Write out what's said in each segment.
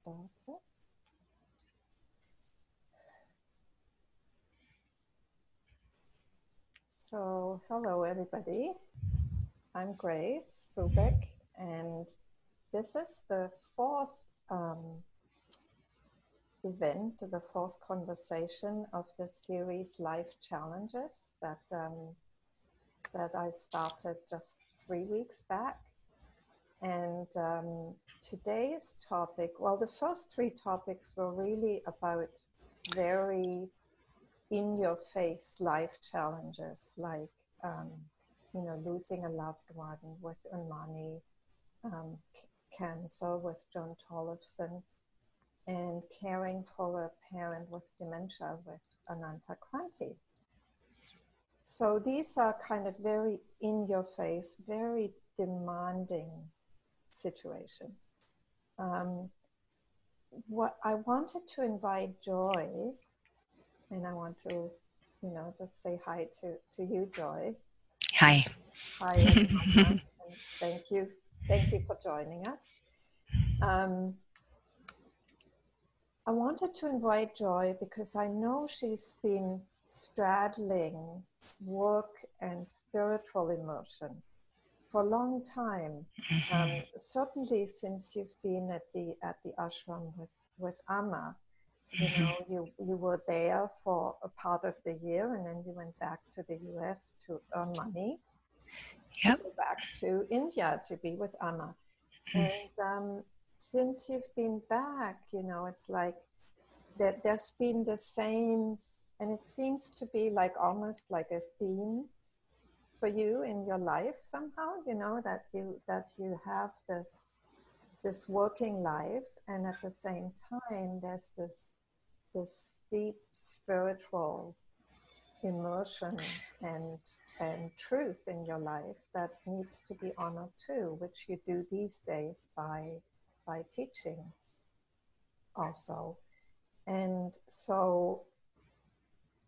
started. So, hello everybody. I'm Grace Bubeck, and this is the fourth event, the fourth conversation of the series Life Challenges that I started just 3 weeks back. And today's topic, well, the first three topics were really about very in-your-face life challenges, like, losing a loved one with money, cancer with John Tollefson, and caring for a parent with dementia with Ananta Kranti. So these are kind of very in-your-face, very demanding situations. What I wanted to invite Joi, and I want to, just say hi to you, Joi. Hi. Hi, everyone. And thank you for joining us. I wanted to invite Joi because I know she's been straddling work and spiritual immersion for a long time. Certainly since you've been at the ashram with Amma. You were there for a part of the year, and then you went back to the US to earn money. Yep. To go back to India to be with Amma. And since you've been back, it's like there's been the same, and it seems to be like almost like a theme for you in your life somehow, that you have this working life, and at the same time there's this deep spiritual immersion and truth in your life that needs to be honored too, which you do these days by teaching also. And so,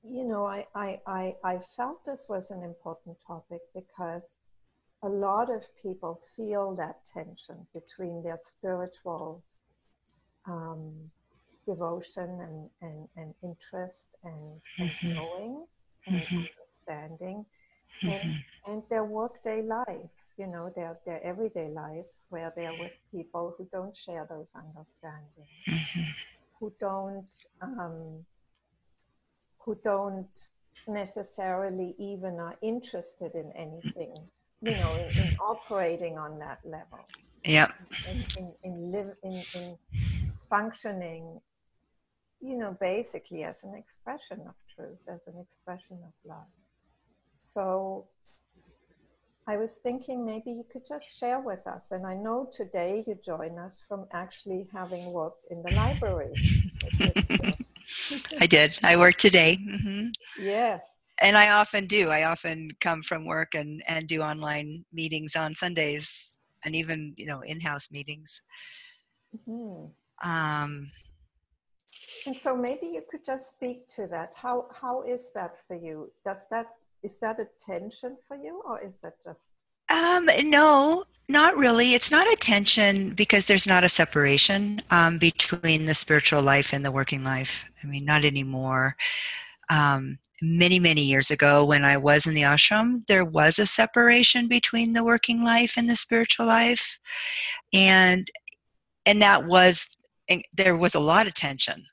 I felt this was an important topic because a lot of people feel that tension between their spiritual devotion and interest and knowing and understanding and their workday lives, their everyday lives where they're with people who don't share those understandings, who don't necessarily even are interested in anything, in operating on that level. Yeah. In functioning, basically as an expression of truth, as an expression of love. So I was thinking maybe you could just share with us, and I know today you join us from actually having worked in the library. I did. I worked today. Yes. And I often do. I often come from work and do online meetings on Sundays, and even, in-house meetings. And so maybe you could just speak to that. How is that for you? Is that a tension for you, or is that just? No, not really. It's not a tension because there's not a separation between the spiritual life and the working life. I mean, not anymore. Many, many years ago when I was in the ashram, there was a separation between the working life and the spiritual life. And there was a lot of tension.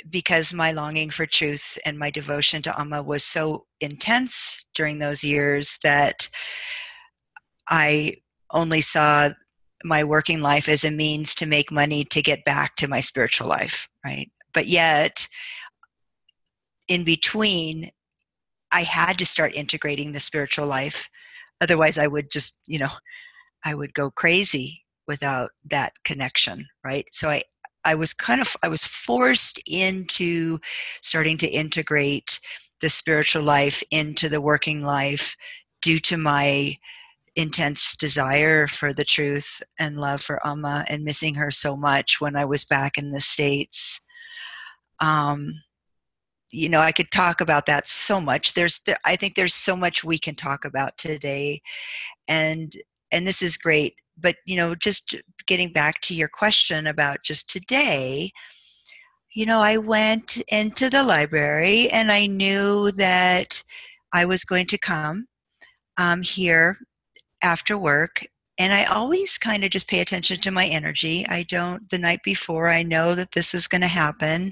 Because my longing for truth and my devotion to Amma was so intense during those years that I only saw my working life as a means to make money to get back to my spiritual life, right? But yet, in between, I had to start integrating the spiritual life. Otherwise, I would just, I would go crazy without that connection, right? So I was forced into starting to integrate the spiritual life into the working life due to my intense desire for the truth and love for Amma and missing her so much when I was back in the States. I could talk about that so much. I think there's so much we can talk about today, and this is great but just getting back to your question about just today, I went into the library and I knew that I was going to come here after work. And I always kind of just pay attention to my energy. I don't, the night before, I know that this is going to happen.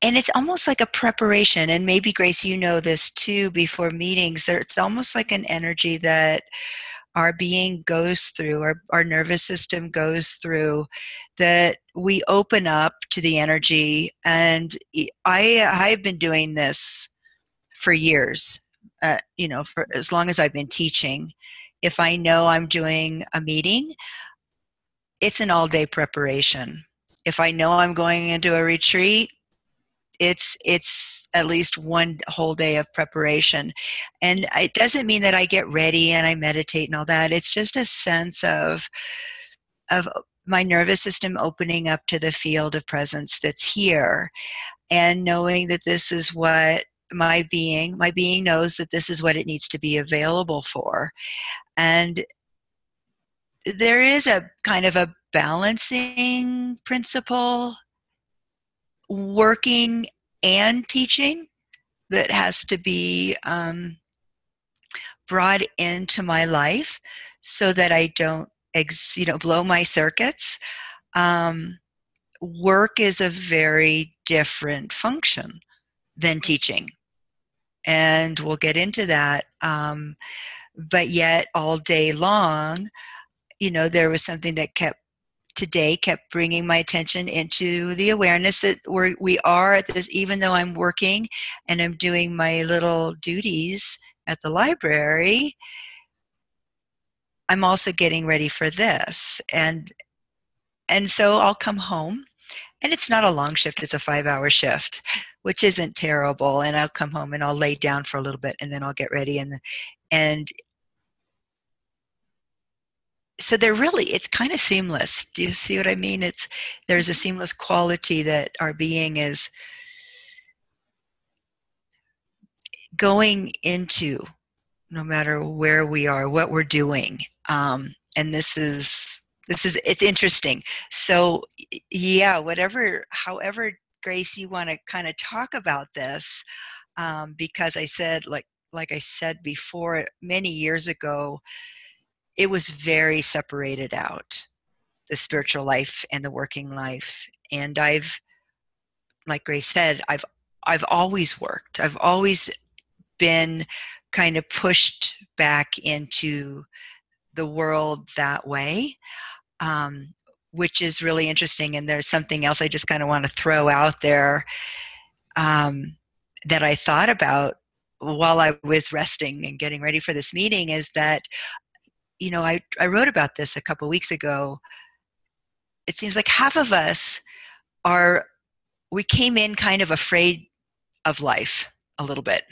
And it's almost like a preparation. And maybe, Grace, you know this too, before meetings, it's almost like an energy that our being goes through, our nervous system goes through, that we open up to the energy. And I've been doing this for years, for as long as I've been teaching. If I know I'm doing a meeting, it's an all-day preparation. If I know I'm going into a retreat, it's at least one whole day of preparation. And it doesn't mean that I get ready and I meditate and all that. It's just a sense of my nervous system opening up to the field of presence that's here, and knowing that this is what my being knows that this is what it needs to be available for. And there is a kind of a balancing principle, working and teaching, that has to be brought into my life so that I don't blow my circuits. Work is a very different function than teaching, and we'll get into that. But yet all day long, there was something that kept bringing my attention into the awareness that we are at this, even though I'm working and I'm doing my little duties at the library, I'm also getting ready for this. And so I'll come home, and it's not a long shift, it's a 5-hour shift, which isn't terrible. And I'll come home and I'll lay down for a little bit, and then I'll get ready. And so it's kind of seamless. Do you see what I mean? There's a seamless quality that our being is going into, no matter where we are, what we're doing. And it's interesting. So yeah, however, Grace, you want to kind of talk about this, because I said, like I said before, many years ago, it was very separated out, the spiritual life and the working life. And like Grace said, I've always worked. I've always been kind of pushed back into the world that way, which is really interesting. And there's something else I just kind of want to throw out there that I thought about while I was resting and getting ready for this meeting, is that I wrote about this a couple weeks ago. It seems like half of us we came in kind of afraid of life a little bit,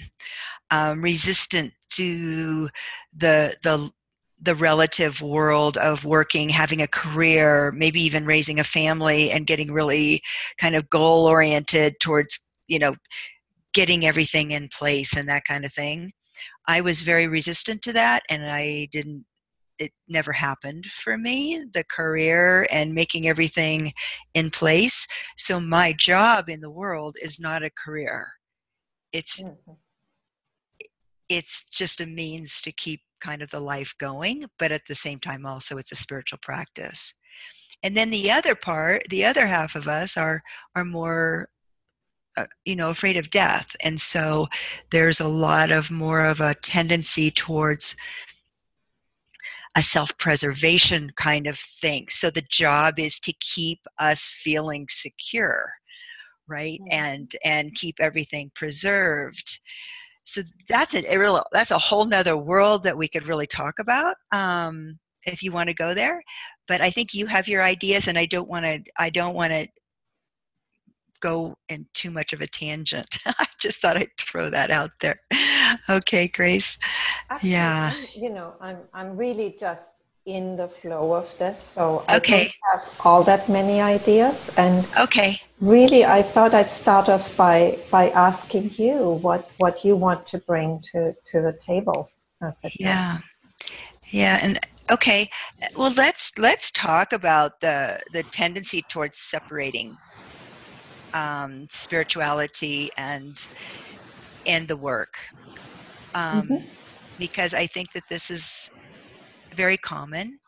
resistant to the relative world of working, having a career, maybe even raising a family, and getting really kind of goal oriented towards, getting everything in place and that kind of thing. I was very resistant to that, and it never happened for me, the career and making everything in place. So my job in the world is not a career. It's just a means to keep kind of the life going, but at the same time also it's a spiritual practice. And then the other half of us are more afraid of death. And so there's a lot of more of a tendency towards a self-preservation kind of thing. So the job is to keep us feeling secure, right? And keep everything preserved. So that's a whole nother world that we could really talk about, if you want to go there. But I think you have your ideas, and I don't want to go in too much of a tangent. I just thought I'd throw that out there. Okay, Grace. Actually, Yeah. I'm really just in the flow of this, so Okay. I don't have all that many ideas. And okay. Really, I thought I'd start off by asking you what you want to bring to the table. Yeah. Yeah, and okay, well, let's talk about the tendency towards separating spirituality and the work, Mm-hmm. because I think that this is very common,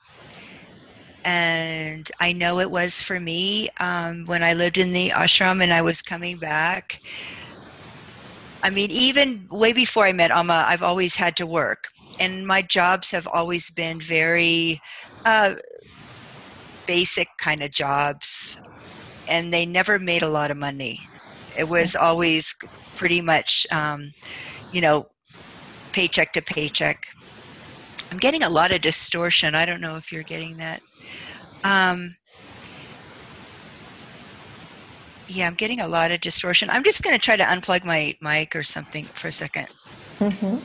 and I know it was for me when I lived in the ashram and I was coming back. I mean, even way before I met Amma, I've always had to work, and my jobs have always been very uh, basic kind of jobs, and they never made a lot of money. It was always pretty much, you know, paycheck to paycheck. I'm getting a lot of distortion. I don't know if you're getting that. Um, yeah, I'm getting a lot of distortion. I'm just going to try to unplug my mic or something for a second. Mm-hmm.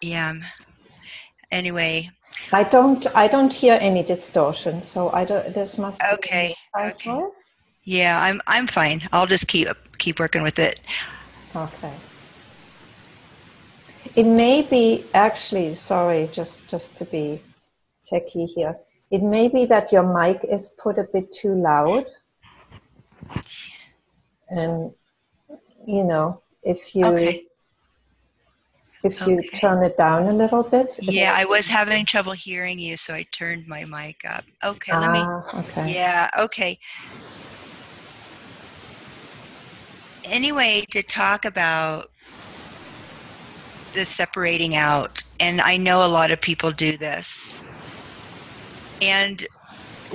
Yeah. Anyway. I don't hear any distortion, so I don't. This must be on Okay. your side, Okay. Joy. Yeah, I'm fine. I'll just keep working with it. Okay. It may be actually, sorry, just to be techie here. It may be that your mic is put a bit too loud, and if you Okay. if you Okay. turn it down a little bit, it Yeah, may I was be. having trouble hearing you, so I turned my mic up. Okay, let me. Ah, okay. Yeah, okay. Anyway, to talk about the separating out, and I know a lot of people do this. And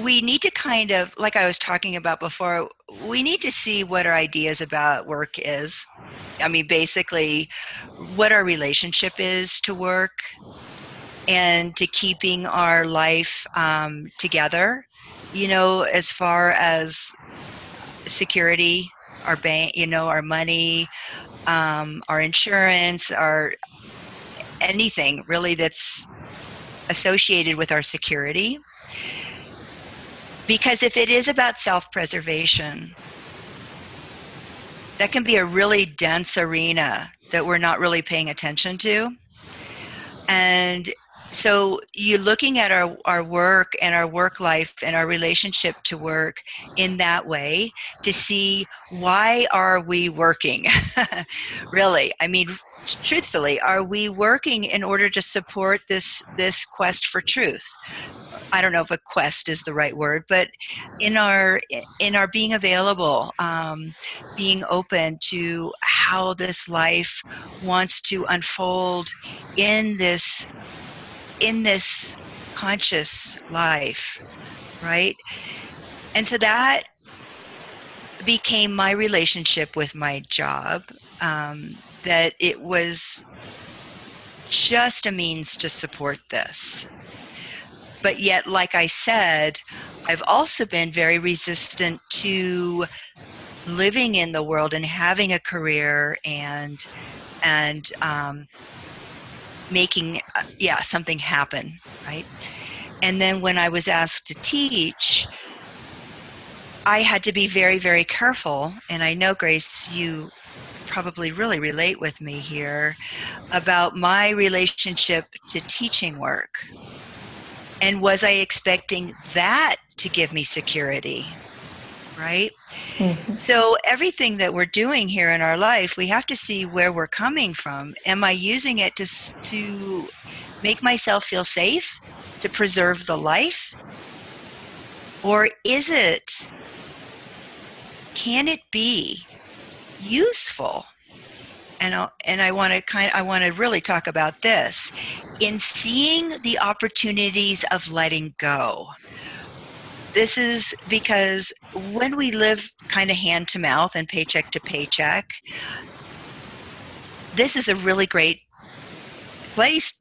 we need to kind of, like I was talking about before, we need to see what our ideas about work is. I mean, basically, what our relationship is to work and to keeping our life together, as far as security, our bank, our money, our insurance, our anything really that's associated with our security. Because if it is about self-preservation, that can be a really dense arena that we're not really paying attention to. And so you're looking at our work and our work life and our relationship to work in that way to see, why are we working? Really, I mean, truthfully, are we working in order to support this quest for truth? I don't know if a quest is the right word, but in our being available, being open to how this life wants to unfold in this conscious life, right? And so that became my relationship with my job, that it was just a means to support this. But yet, like I said, I've also been very resistant to living in the world and having a career and making something happen, right? And then when I was asked to teach, I had to be very, very careful. And I know, Grace, you probably really relate with me here about my relationship to teaching work. And was I expecting that to give me security, right? Mm-hmm. So everything that we're doing here in our life, we have to see where we're coming from. Am I using it to make myself feel safe, to preserve the life? Or can it be useful? And I want to really talk about this in seeing the opportunities of letting go. This is because when we live kind of hand to mouth and paycheck to paycheck, this is a really great place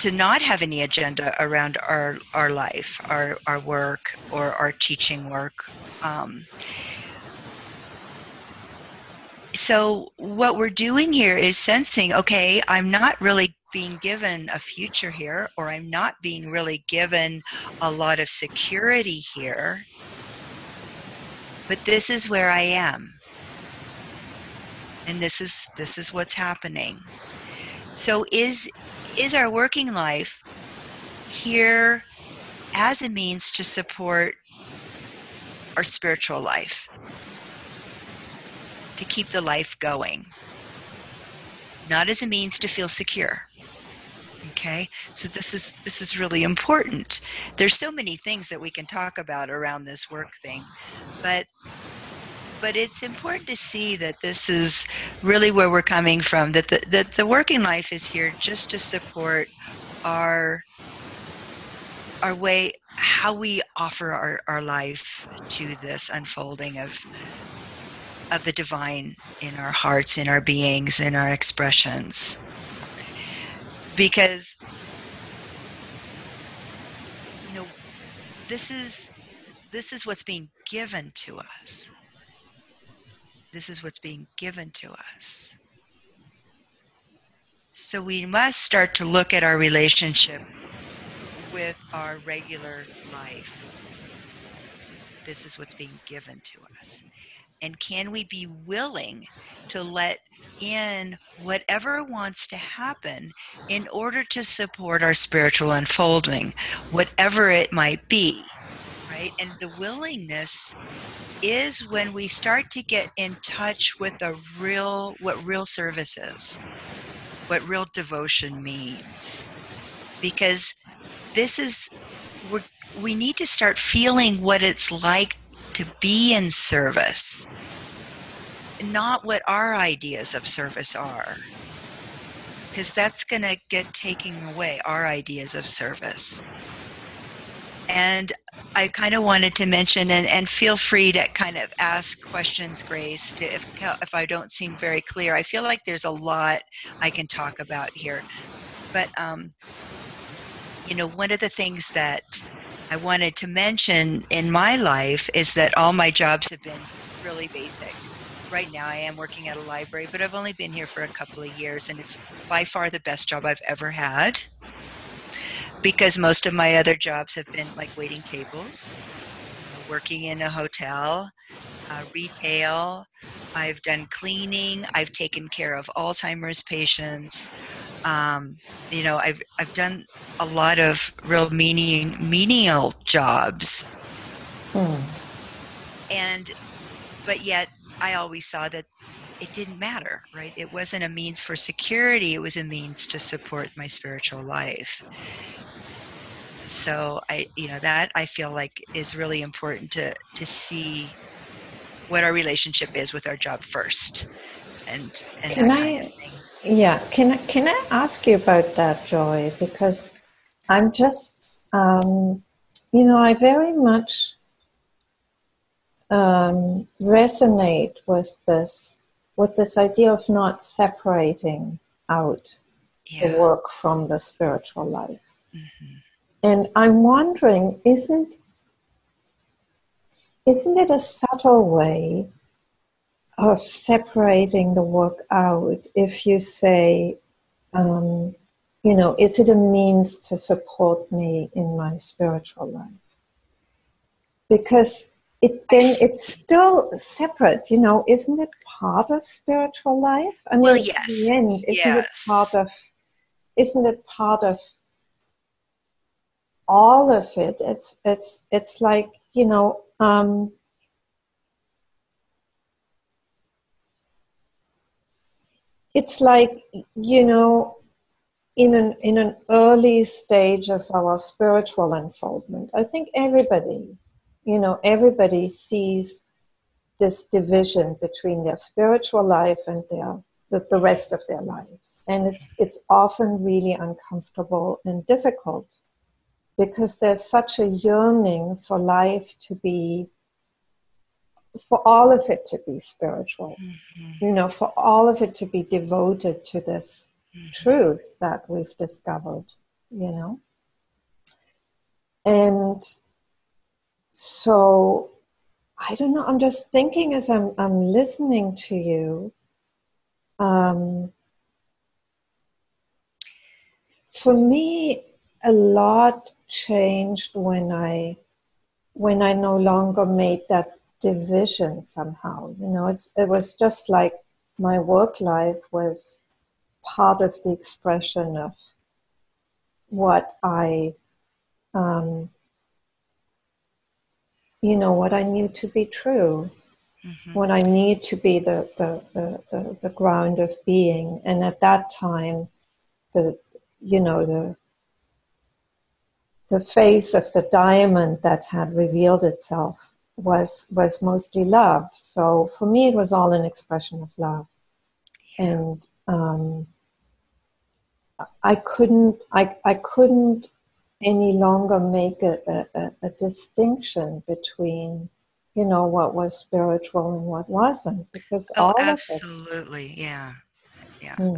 to not have any agenda around our life, our work, or our teaching work. So what we're doing here is sensing, okay, I'm not really being given a future here, or I'm not being really given a lot of security here, but this is where I am. And this is what's happening. So is our working life here as a means to support our spiritual life, to keep the life going, not as a means to feel secure? Okay, so this is really important. There's so many things that we can talk about around this work thing, but it's important to see that this is really where we're coming from, that the working life is here just to support our way, how we offer our life to this unfolding of the divine in our hearts, in our beings, in our expressions. Because this is what's being given to us. This is what's being given to us. So we must start to look at our relationship with our regular life. This is what's being given to us. And can we be willing to let in whatever wants to happen in order to support our spiritual unfolding, whatever it might be, right? And the willingness is when we start to get in touch with what real service is, what real devotion means. Because we need to start feeling what it's like to be in service, not what our ideas of service are, because that's going to get taken away, our ideas of service. And I kind of wanted to mention, and feel free to kind of ask questions, Grace, if I don't seem very clear. I feel like there's a lot I can talk about here. But, one of the things that I wanted to mention in my life is that all my jobs have been really basic. Right now I am working at a library, but I've only been here for a couple of years, and it's by far the best job I've ever had, because most of my other jobs have been like waiting tables, working in a hotel, retail. I've done cleaning. I've taken care of Alzheimer's patients. I've done a lot of real menial jobs. But yet I always saw that it didn't matter, right? It wasn't a means for security. It was a means to support my spiritual life. So that I feel like is really important to see what our relationship is with our job first, and that kind of thing. Yeah, can I ask you about that, Joy? Because I'm just, I very much resonate with this idea of not separating out the work from the spiritual life. Mm-hmm. And I'm wondering, isn't it a subtle way of separating the work out if you say, is it a means to support me in my spiritual life? Because it's still separate, isn't it part of spiritual life? I mean, yes. In the end, isn't it part of all of it? It's like, it's like, in an early stage of our spiritual unfoldment, I think everybody sees this division between their spiritual life and the rest of their lives. And it's often really uncomfortable and difficult, because there's such a yearning for life for all of it to be spiritual, mm-hmm. For all of it to be devoted to this truth that we've discovered, And so, I don't know, I'm just thinking as I'm listening to you, for me, a lot changed when I no longer made that division somehow. It was just like my work life was part of the expression of what I, what I knew to be true, what I knew to be the ground of being. And at that time, the face of the diamond that had revealed itself was mostly love. So for me, it was all an expression of love. Yeah. And I couldn't any longer make a distinction between, what was spiritual and what wasn't, because all absolutely. Of it. Yeah.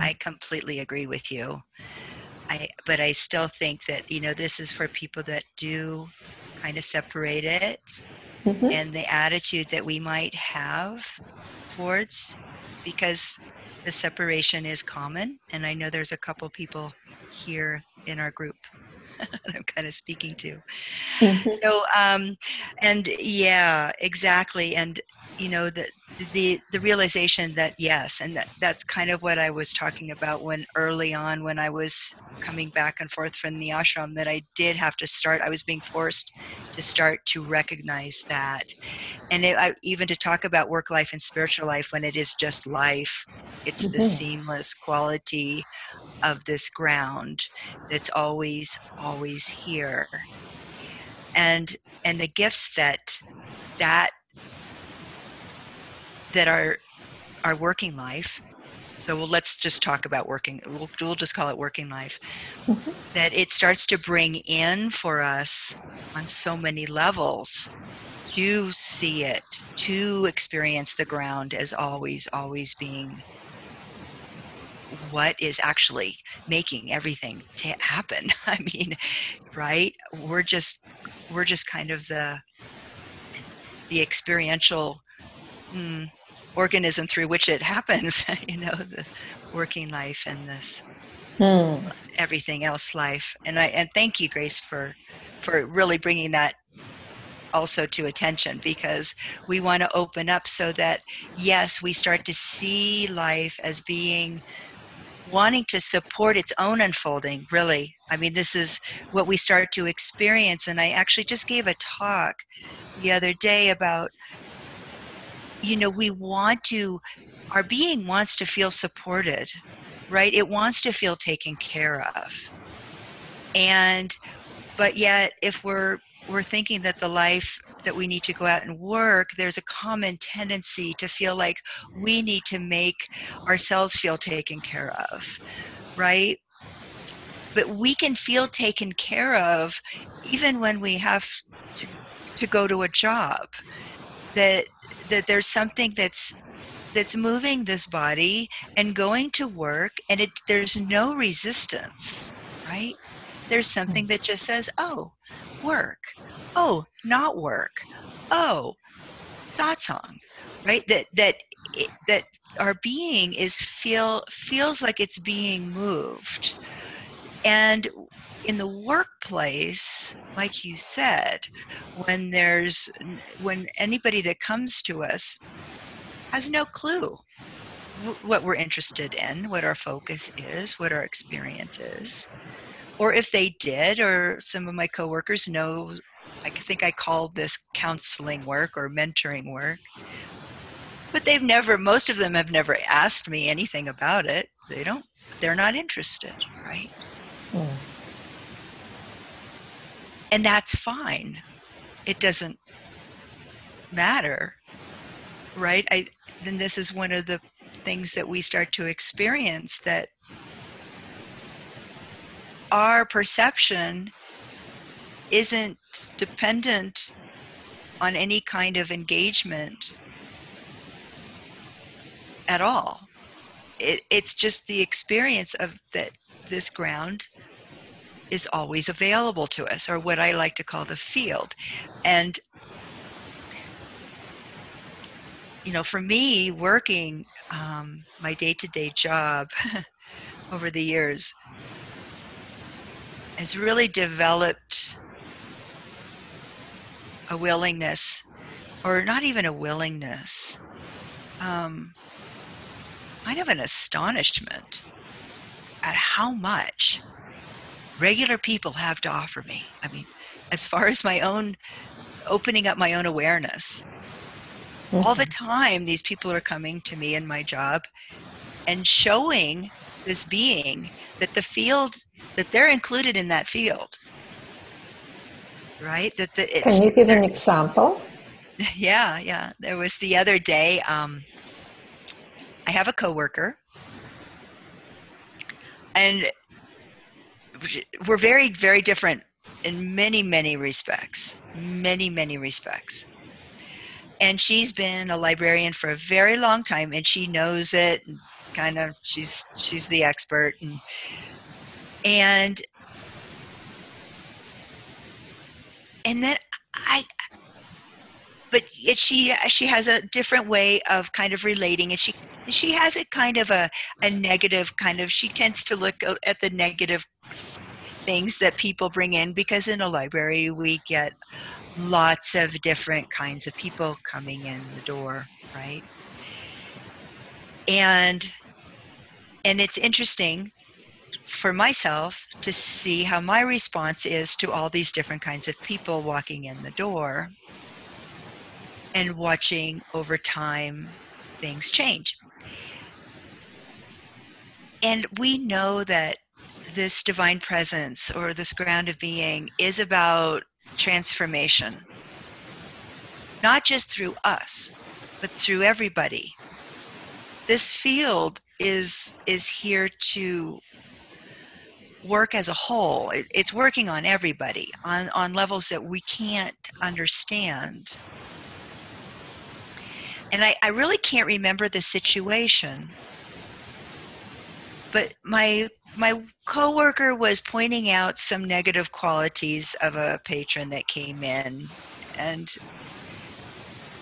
I completely agree with you. But I still think that, this is for people that do kind of separate it, and the attitude that we might have towards, because the separation is common. And I know there's a couple people here in our group that I'm kind of speaking to. So, and yeah, exactly. And, the realization that, yes, and that's kind of what I was talking about when early on, when I was coming back and forth from the ashram, that I did have to start, I was being forced to start to recognize that. And even to talk about work life and spiritual life when it is just life, it's the seamless quality of this ground that's always, always here. And the gifts that our working life. So let's just talk about we'll just call it working life. That it starts to bring in for us on so many levels, to see it, to experience the ground as always, always being what is actually making everything happen. I mean, right? We're just kind of the experiential organism through which it happens, the working life and this everything else life. And thank you, Grace, for really bringing that also to attention, because we want to open up so that, yes, we start to see life as being wanting to support its own unfolding, really. I mean, this is what we start to experience. And I actually just gave a talk the other day about, our being wants to feel supported, right? It wants to feel taken care of. But yet, if we're thinking that the life that we need to go out and work, there's a common tendency to feel like we need to make ourselves feel taken care of, right? But we can feel taken care of even when we have to go to a job. That there's something that's moving this body and going to work, and there's no resistance, right? There's something that just says, oh, work. Oh, not work. Oh, satsang, right? That our being feels like it's being moved. And in the workplace, like you said, when anybody that comes to us has no clue what we're interested in, what our focus is, what our experience is. Or if they did, or some of my coworkers know, I think I called this counseling work or mentoring work. But most of them have never asked me anything about it. They're not interested, right? And that's fine. It doesn't matter, right? Then this is one of the things that we start to experience, that our perception isn't dependent on any kind of engagement at all. It's just the experience of that this ground is always available to us, or what I like to call the field. And for me, working my day-to-day job over the years has really developed a willingness, or not even a willingness, kind of an astonishment at how much regular people have to offer me. I mean, as far as my own opening up my own awareness, all the time these people are coming to me in my job and showing this being that the field, that they're included in that field, right? Can you give an example? Yeah. There was the other day, I have a coworker, and we're very, very different in many, many respects. Many respects. And she's been a librarian for a very long time, and she knows it. And kind of, she's the expert, and then but yet she has a different way of kind of relating, and she has a kind of a negative kind of, she tends to look at the negative things that people bring in, because in a library we get lots of different kinds of people coming in the door, right? And it's interesting for myself to see how my response is to all these different kinds of people walking in the door, and watching over time things change. And we know that this divine presence, or this ground of being, is about transformation, not just through us, but through everybody. This field is here to work as a whole. It's working on everybody on levels that we can't understand. And I really can't remember the situation, but my coworker was pointing out some negative qualities of a patron that came in, and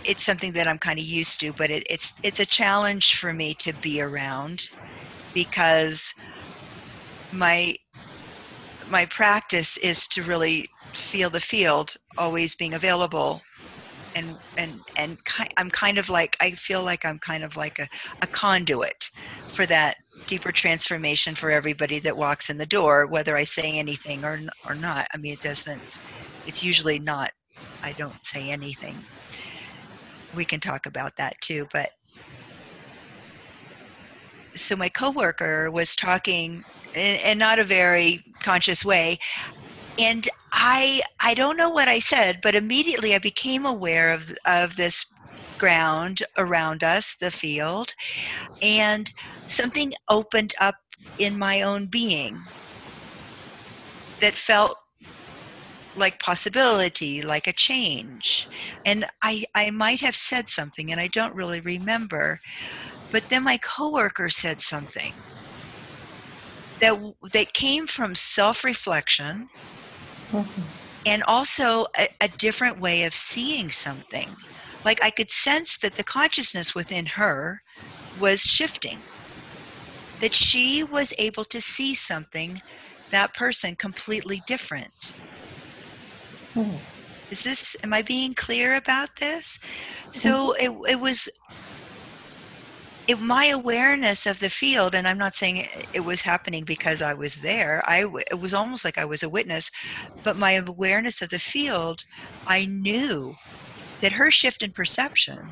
it's something that I'm kind of used to, but it's a challenge for me to be around, because my practice is to really feel the field, always being available, and I'm kind of like, I feel like I'm kind of like a conduit for that deeper transformation for everybody that walks in the door, whether I say anything or not. I mean, it's usually not, I don't say anything. We can talk about that too. But so my coworker was talking in not a very conscious way, and I don't know what I said, but immediately I became aware of this ground around us, the field, and something opened up in my own being that felt like possibility, like a change. And I might have said something, and I don't really remember, but then my coworker said something that came from self-reflection, and also a different way of seeing something. Like, I could sense that the consciousness within her was shifting, that she was able to see something, that person, completely different. Am I being clear about this? So it was my awareness of the field, and I'm not saying it was happening because I was there. It was almost like I was a witness, but my awareness of the field, I knew that her shift in perception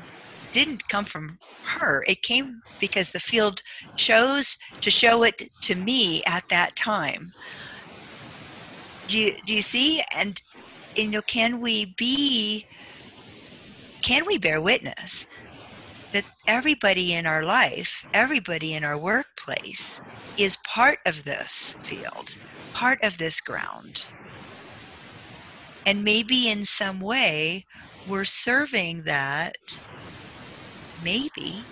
didn't come from her. It came because the field chose to show it to me at that time. Do you see? And can we bear witness that everybody in our life, everybody in our workplace, is part of this field, part of this ground. And maybe in some way we're serving that, maybe,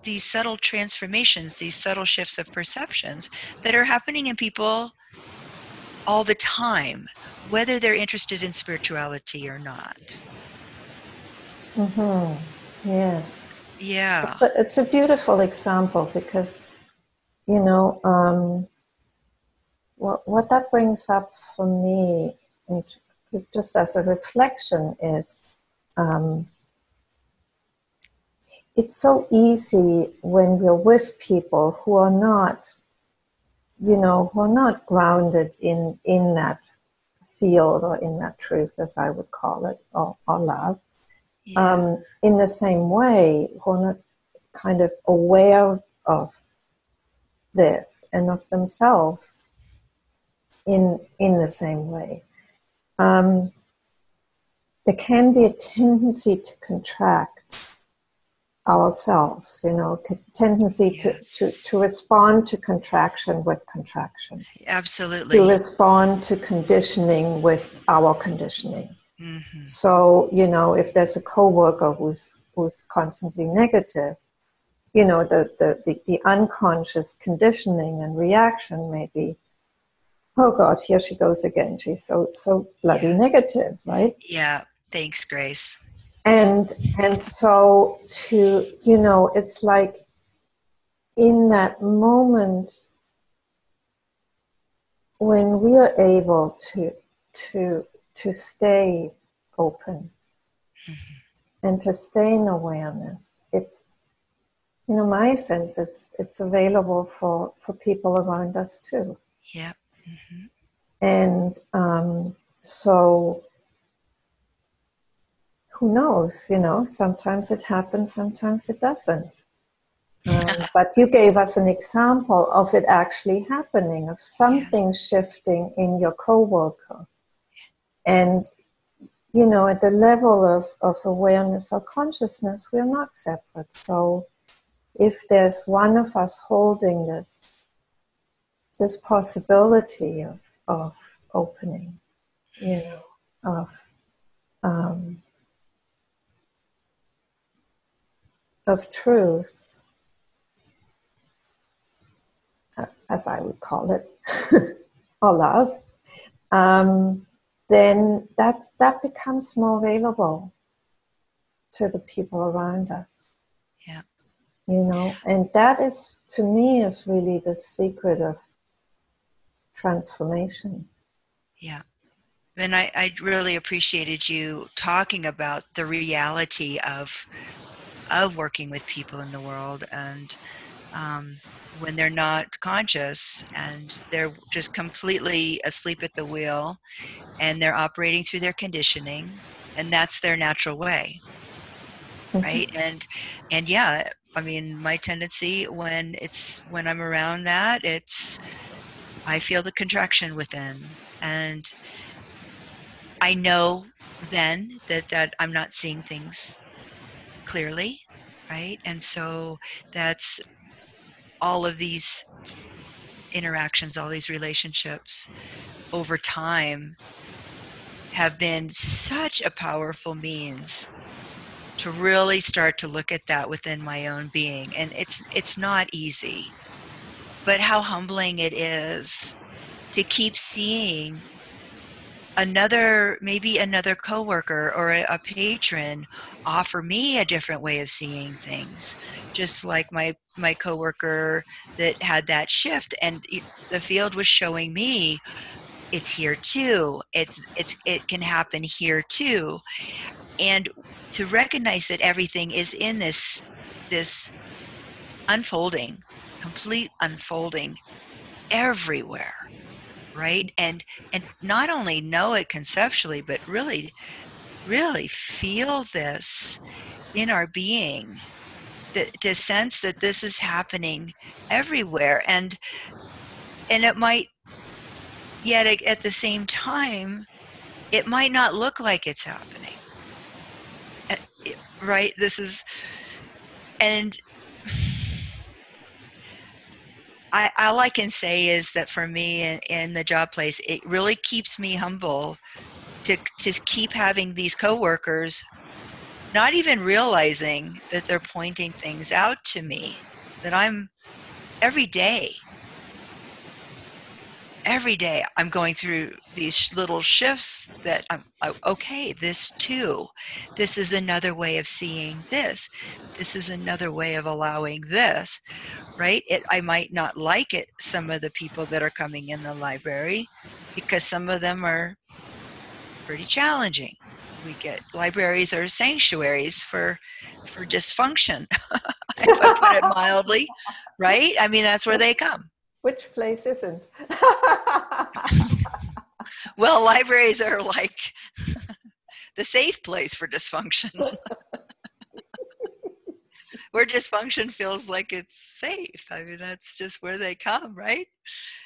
these subtle transformations, these subtle shifts of perceptions that are happening in people all the time, whether they're interested in spirituality or not. Yes. Yeah. It's a beautiful example, because, what that brings up for me, and just as a reflection, is it's so easy when we're with people who are not, who are not grounded in that field or in that truth, as I would call it, or love. Yeah. In the same way, who are not kind of aware of this and of themselves in the same way. There can be a tendency to contract ourselves, tendency Yes. to respond to contraction with contraction, to Absolutely. respond to conditioning with our conditioning. Mm-hmm. So, if there's a coworker who's constantly negative, the unconscious conditioning and reaction may be, oh God, here she goes again. She's so bloody Yeah. negative, right? Yeah. Thanks, Grace. And so it's like in that moment when we are able to stay open and to stay in awareness, it's, my sense, it's available for people around us too. Yeah. Mm-hmm. And so who knows, sometimes it happens, sometimes it doesn't. But you gave us an example of it actually happening, of Yeah. something shifting in your coworker. And, at the level of awareness or consciousness, we're not separate. So if there's one of us holding this possibility of opening, of truth, as I would call it, or love, then that becomes more available to the people around us. Yeah. And that is, to me, is really the secret of transformation. Yeah. And I really appreciated you talking about the reality of working with people in the world, and when they're not conscious and they're just completely asleep at the wheel and they're operating through their conditioning, and that's their natural way, right? And yeah, I mean, my tendency when I'm around that, I feel the contraction within, and I know then that I'm not seeing things clearly, right? And so that's all of these interactions, all these relationships over time have been such a powerful means to really start to look at that within my own being. And it's not easy, but how humbling it is to keep seeing maybe another coworker or a patron offer me a different way of seeing things, just like my coworker that had that shift, and the field was showing me it's here too. It can happen here too, and to recognize that everything is in this unfolding, complete unfolding everywhere, right? And not only know it conceptually, but really feel this in our being, to sense that this is happening everywhere, and it might, yet at the same time, it might not look like it's happening, right? And all I can say is that for me in the job place, it really keeps me humble to keep having these coworkers not even realizing that they're pointing things out to me, that I'm every day I'm going through these little shifts that I'm okay, this too, this is another way of seeing this is another way of allowing this, right? I might not like it, some of the people that are coming in the library, because some of them are pretty challenging. Libraries are sanctuaries for for dysfunction, if I put it mildly, right? I mean, that's where they come. Which place isn't? Well, libraries are like the safe place for dysfunction. Where dysfunction feels like it's safe. I mean, that's just where they come, right?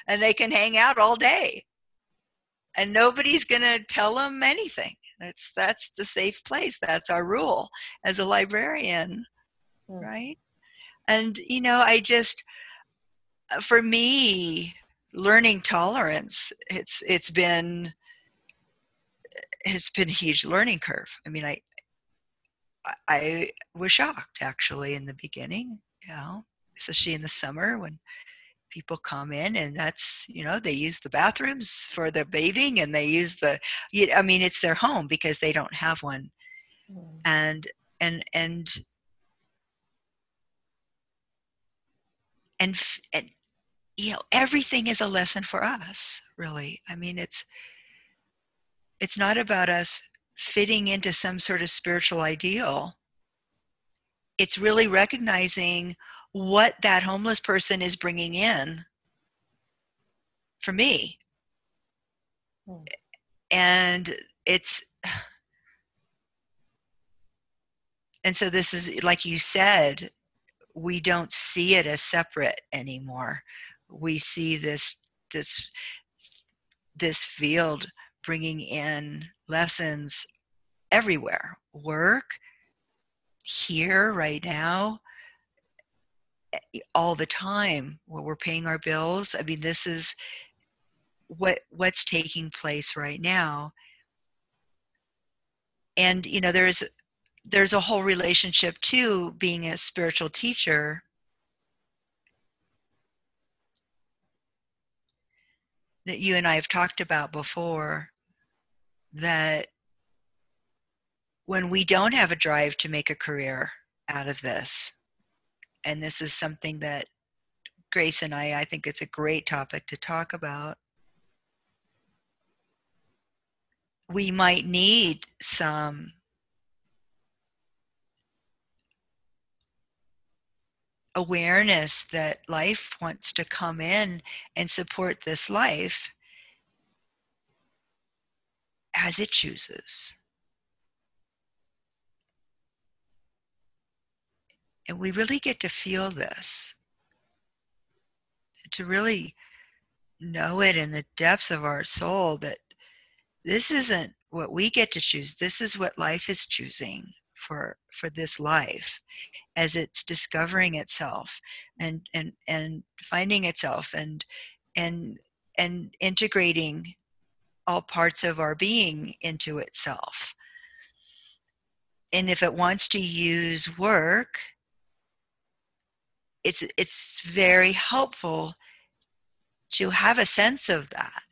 And they can hang out all day. And nobody's going to tell them anything. That's the safe place. That's our rule as a librarian, right? And, you know, I just, for me, learning tolerance, it's been a huge learning curve. I mean, I was shocked actually in the beginning, you know, especially in the summer when people come in, and that's, you know, they use the bathrooms for the bathing, and they use I mean, it's their home because they don't have one. And you know, everything is a lesson for us, really. I mean, it's not about us fitting into some sort of spiritual ideal. It's really recognizing what that homeless person is bringing in for me. And so this is, like you said, we don't see it as separate anymore. We see this field bringing in lessons everywhere. Work, here, right now, all the time, where we're paying our bills. I mean, this is what's taking place right now. And, you know, there's a whole relationship to being a spiritual teacher that you and I have talked about before, that when we don't have a drive to make a career out of this, and this is something that Grace and I think it's a great topic to talk about, we might need some awareness that life wants to come in and support this life as it chooses. And we really get to feel this, to really know it in the depths of our soul, that this isn't what we get to choose. This is what life is choosing for this life, as it's discovering itself and finding itself and integrating all parts of our being into itself. And if it wants to use work, it's very helpful to have a sense of that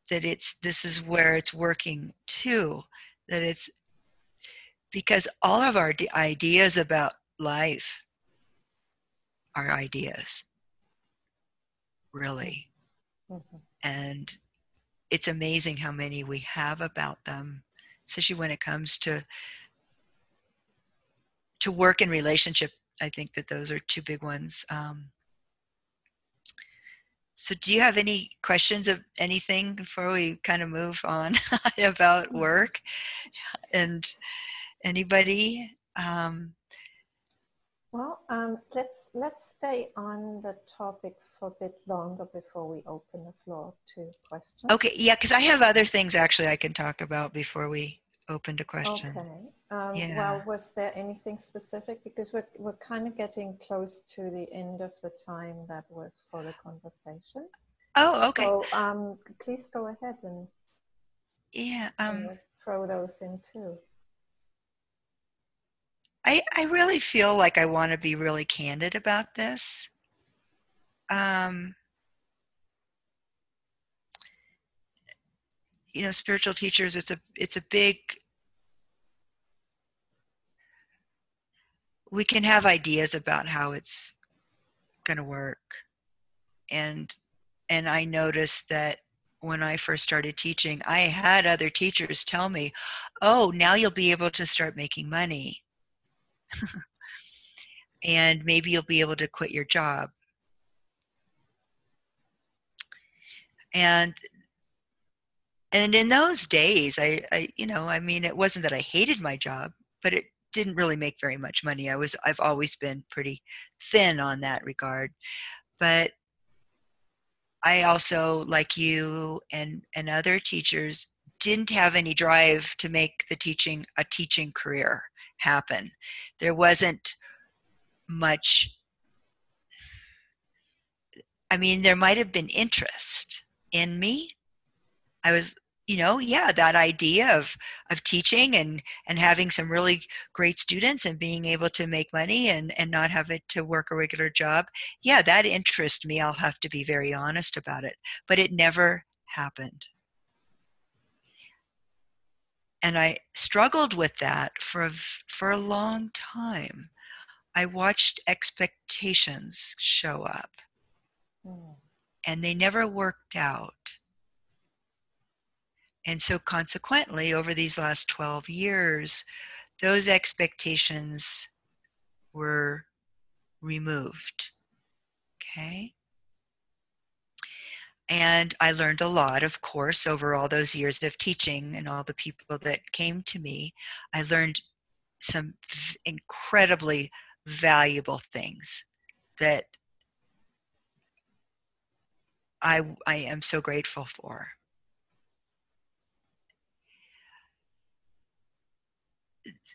this is where it's working too, that it's because all of our ideas about life are ideas, really. And it's amazing how many we have about them, especially when it comes to work and relationship. I think that those are two big ones. So do you have any questions of anything before we kind of move on about work? And anybody? Well, let's stay on the topic for a bit longer before we open the floor to questions. Okay, yeah, because I have other things actually I can talk about before we open to questions. Okay. Well, was there anything specific? Because we're kind of getting close to the end of the time that was for the conversation. Oh, okay. So please go ahead and throw those in too. I really feel like I want to be really candid about this. You know, spiritual teachers, it's a big, we can have ideas about how it's going to work. And I noticed that when I first started teaching, I had other teachers tell me, oh, now you'll be able to start making money. And maybe you'll be able to quit your job. And in those days, I mean, it wasn't that I hated my job, but it didn't really make very much money. I've always been pretty thin on that regard. But I also, like you and other teachers, didn't have any drive to make a teaching career happen. There wasn't much. I mean, there might have been interest in me. I was, yeah, that idea of teaching and having some really great students and being able to make money and not have it to work a regular job. Yeah, that interests me. I'll have to be very honest about it. But it never happened. And I struggled with that for a long time. I watched expectations show up, and they never worked out. And so consequently, over these last 12 years, those expectations were removed. Okay? And I learned a lot, of course, over all those years of teaching and all the people that came to me. I learned some incredibly valuable things that I am so grateful for.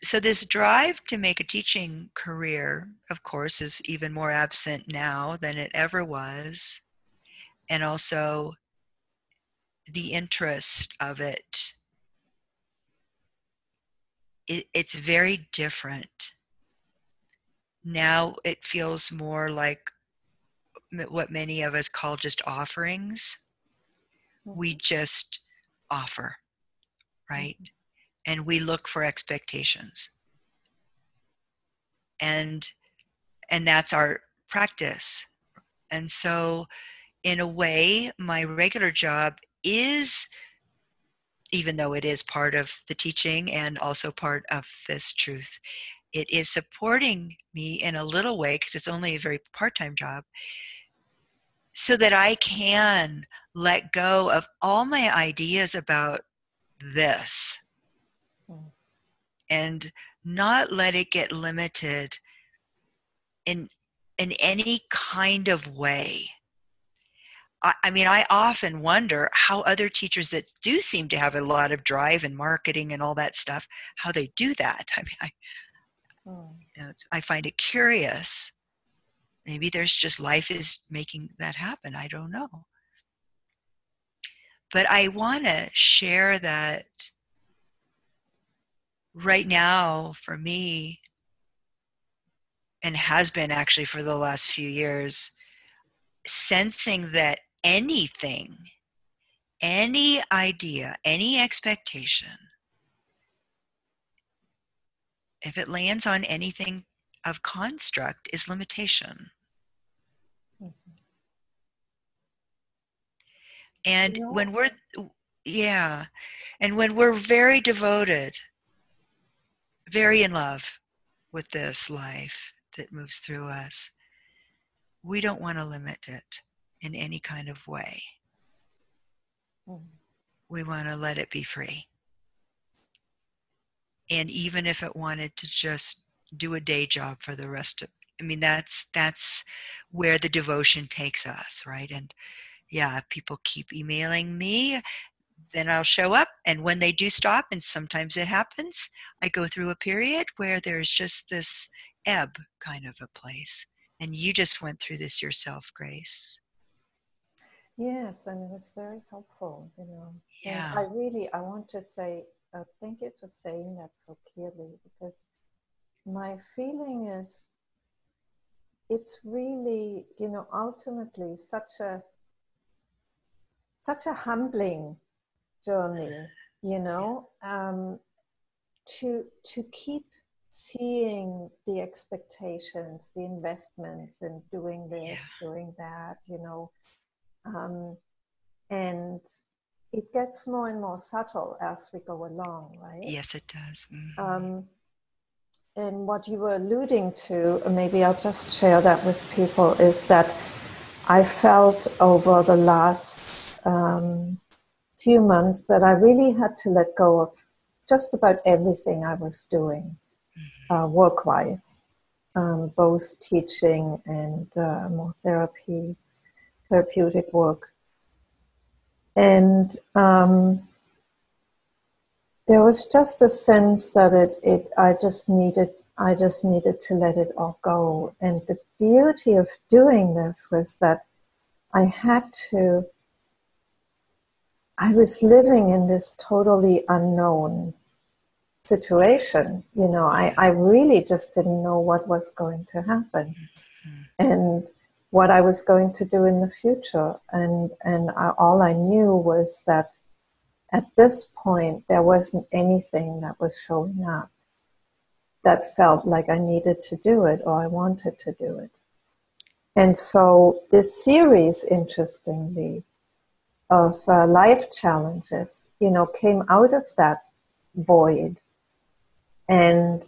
So this drive to make a teaching career, of course, is even more absent now than it ever was. And also the interest of it, it's very different. Now it feels more like what many of us call just offerings. We just offer, right? And we look for expectations. And that's our practice. And so in a way, my regular job is, even though it is part of the teaching and also part of this truth, it is supporting me in a little way, because it's only a very part-time job, so that I can let go of all my ideas about this and not let it get limited in any kind of way. I mean, I often wonder how other teachers that do seem to have a lot of drive and marketing and all that stuff, how they do that. I mean, I find it curious. Maybe there's just life is making that happen. I don't know. But I want to share that right now for me, and has been actually for the last few years, sensing that anything, any idea, any expectation, if it lands on anything of construct, is limitation. And when we're, and when we're very devoted, very in love with this life that moves through us, we don't want to limit it in any kind of way. We want to let it be free. And even if it wanted to just do a day job for the rest of, I mean, that's where the devotion takes us, right? And yeah, if people keep emailing me, then I'll show up. And when they do stop, and sometimes it happens, I go through a period where there's just this ebb kind of a place. And you just went through this yourself, Grace. Yes, and it was very helpful, Yeah. And I want to say thank you for saying that so clearly, because my feeling is it's really, ultimately such a humbling journey, to keep seeing the expectations, the investments, and doing this, doing that, and it gets more and more subtle as we go along, right? Yes, it does. Mm-hmm. and what you were alluding to, maybe I'll just share that with people, is that I felt over the last few months that I really had to let go of just about everything I was doing, work-wise, both teaching and more therapeutic work. And there was just a sense that I just needed to let it all go. And the beauty of doing this was that I was living in this totally unknown situation. You know, I really just didn't know what was going to happen and what I was going to do in the future. And all I knew was that at this point, there wasn't anything that was showing up that felt like I needed to do it or I wanted to do it. And so this series, interestingly, of life challenges, you know, came out of that void. And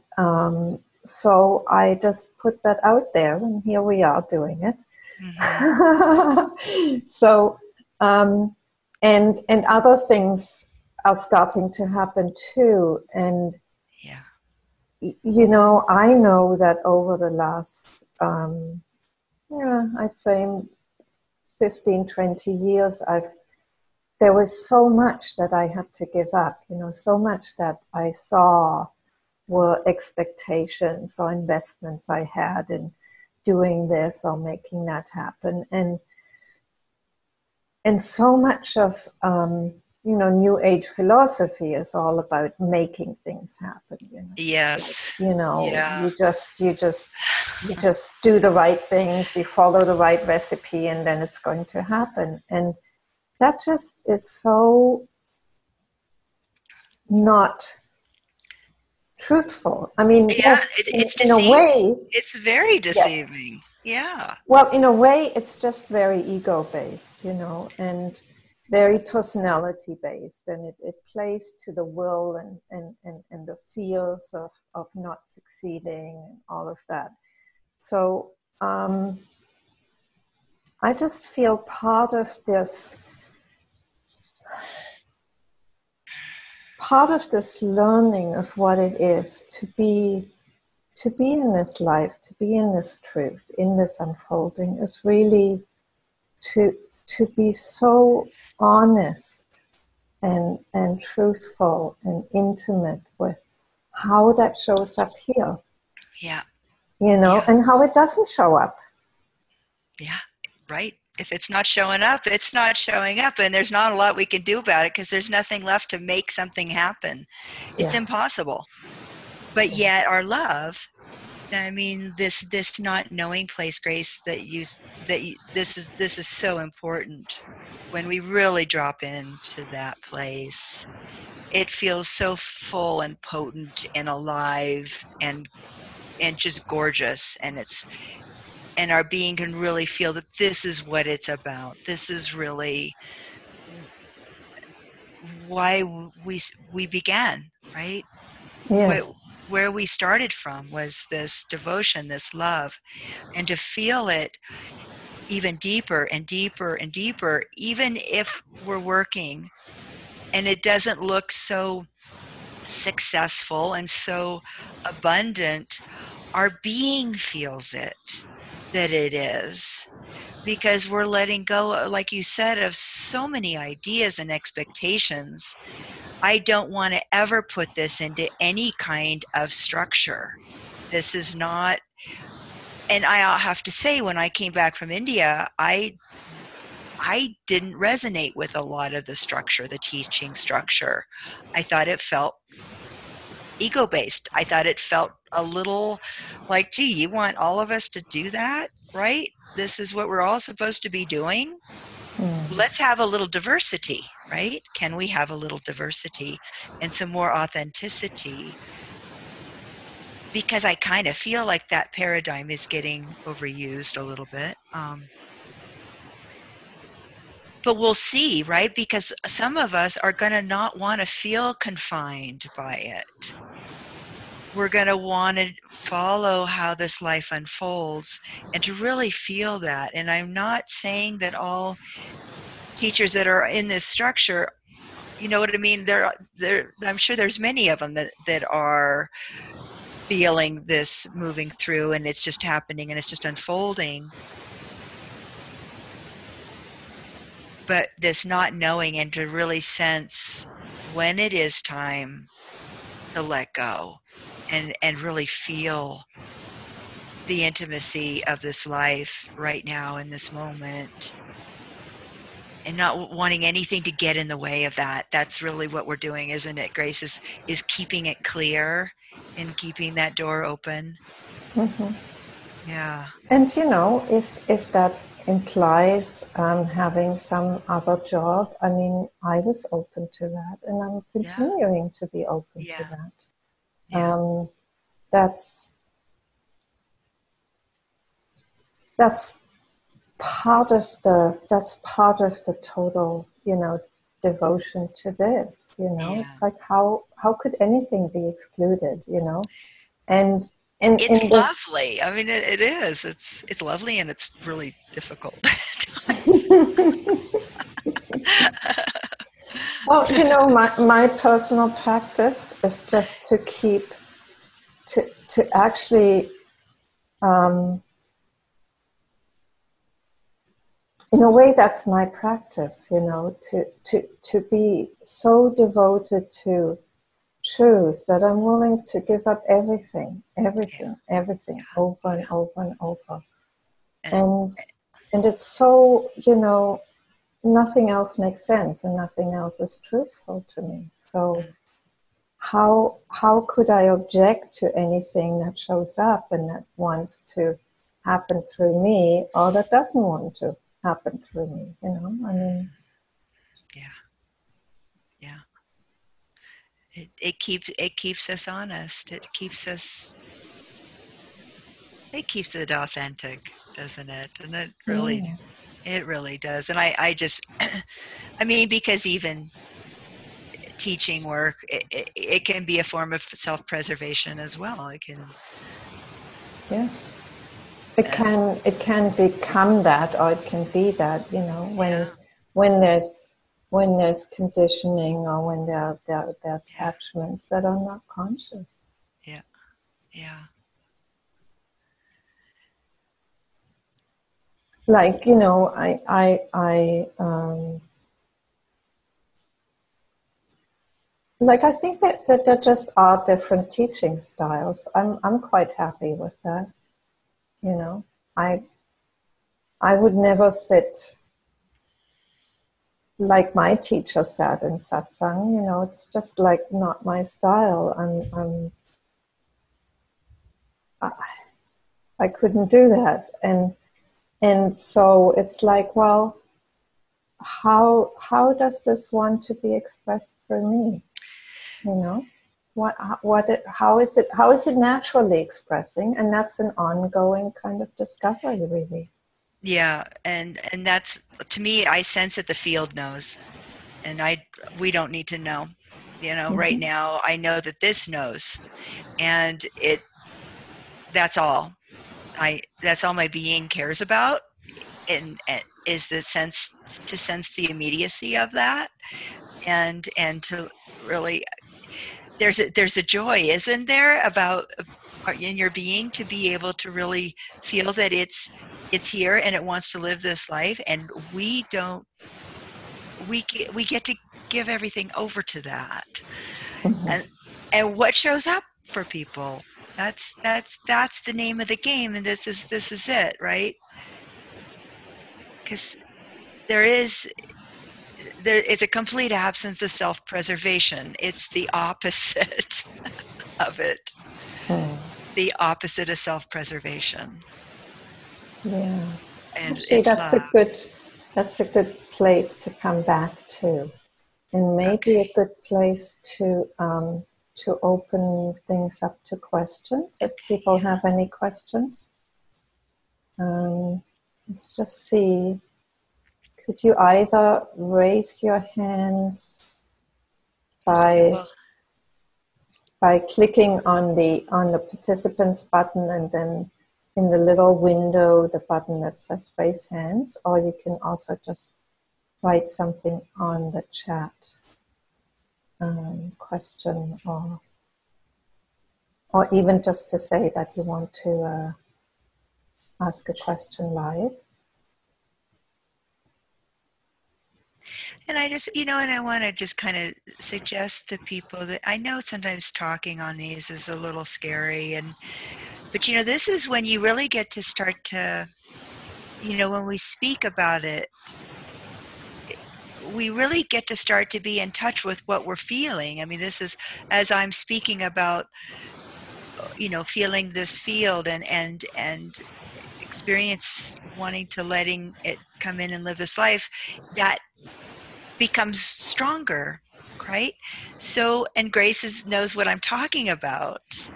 so I just put that out there, and here we are doing it. Mm-hmm. So, and other things are starting to happen too. And, you know, I know that over the last, I'd say 15, 20 years, there was so much that I had to give up, you know, so much that I saw were expectations or investments I had in doing this or making that happen. And so much of, you know, New Age philosophy is all about making things happen. You know? Yes. Like, you know, you just do the right things, you follow the right recipe, and then it's going to happen. And that just is so not truthful. I mean, it's in a way, it's very deceiving. Yeah. Well, in a way, it's just very ego-based, you know, and very personality-based, and it plays to the will and the fears of not succeeding and all of that. So I just feel part of this learning of what it is to be in this life, to be in this truth, in this unfolding, is really to be so honest and truthful and intimate with how that shows up here. Yeah. You know, and how it doesn't show up. Yeah, right. If it's not showing up, it's not showing up, and there's not a lot we can do about it because there's nothing left to make something happen. It's impossible. But yet our love, I mean, this not knowing place, Grace, this is so important. When we really drop into that place, it feels so full and potent and alive and just gorgeous, and our being can really feel that this is what it's about. This is really why we began, right? Yes. Where we started from was this devotion, this love, and to feel it even deeper and deeper and deeper, even if we're working and it doesn't look so successful and so abundant, our being feels it, that it is. Because we're letting go, like you said, of so many ideas and expectations. I don't want to ever put this into any kind of structure. This is not, and I have to say, when I came back from India, I didn't resonate with a lot of the structure, the teaching structure. I thought it felt ego-based. I thought it felt a little like, gee, you want all of us to do that, right? This is what we're all supposed to be doing. Let's have a little diversity, right? Can we have a little diversity and some more authenticity? Because I kind of feel like that paradigm is getting overused a little bit. But we'll see, right? Because some of us are going to not want to feel confined by it. we're going to want to follow how this life unfolds and to really feel that. And I'm not saying that all teachers that are in this structure, you know what I mean? I'm sure there's many of them that are feeling this moving through, and it's just happening and it's just unfolding. But this not knowing, and to really sense when it is time to let go and really feel the intimacy of this life right now in this moment, and not wanting anything to get in the way of that. That's really what we're doing, isn't it, Grace? Is keeping it clear and keeping that door open. Mm-hmm. Yeah. And if that implies having some other job, I mean, I was open to that, and I'm continuing to be open to that. Yeah. That's part of the total, devotion to this. It's like how could anything be excluded? And it's lovely. I mean, it is. It's lovely, and it's really difficult at times. Well, my personal practice is just to keep to actually in a way, that's my practice, to be so devoted to truth that I'm willing to give up everything, over and over and over. And it's so, nothing else makes sense and nothing else is truthful to me. So how could I object to anything that shows up and that wants to happen through me, or that doesn't want to happen through me? I mean, yeah. It keeps us honest. It keeps it authentic, doesn't it? And it really does. And I just, I mean, because even teaching work, it can be a form of self-preservation as well. It can. Yes. It can become that, or it can be that, when there's conditioning, or when there are attachments that are not conscious. Yeah. Like, I think that there just are different teaching styles. I'm quite happy with that. I would never sit like my teacher sat in satsang. It's just like not my style. I couldn't do that, and so it's like, well, how does this want to be expressed for me? How is it naturally expressing? And that's an ongoing kind of discovery, really. Yeah, and that's, to me, I sense that the field knows, and we don't need to know. Right now I know that this knows, and that's all my being cares about, and is the sense the immediacy of that, and to really, there's a joy, isn't there, about in your being, to be able to really feel that it's here and it wants to live this life, and we get to give everything over to that. And what shows up for people, that's the name of the game, and this is it, right? Because there is a complete absence of self-preservation. It's the opposite of it. The opposite of self-preservation. Yeah. And actually, that's a good place to come back to, and maybe a good place to open things up to questions. If people have any questions, let's just see. Could you either raise your hands by by clicking on the participants button, and then in the little window, the button that says raise hands, or you can also just write something on the chat, question, or even just to say that you want to ask a question live. And I just, and I want to just kind of suggest to people that I know sometimes talking on these is a little scary, but this is when you really get to start to, when we speak about it, we really get to start to be in touch with what we're feeling. I mean, this is, as I'm speaking about, feeling this field and experience wanting to letting it come in and live this life, that becomes stronger, right? So, and Grace knows what I'm talking about.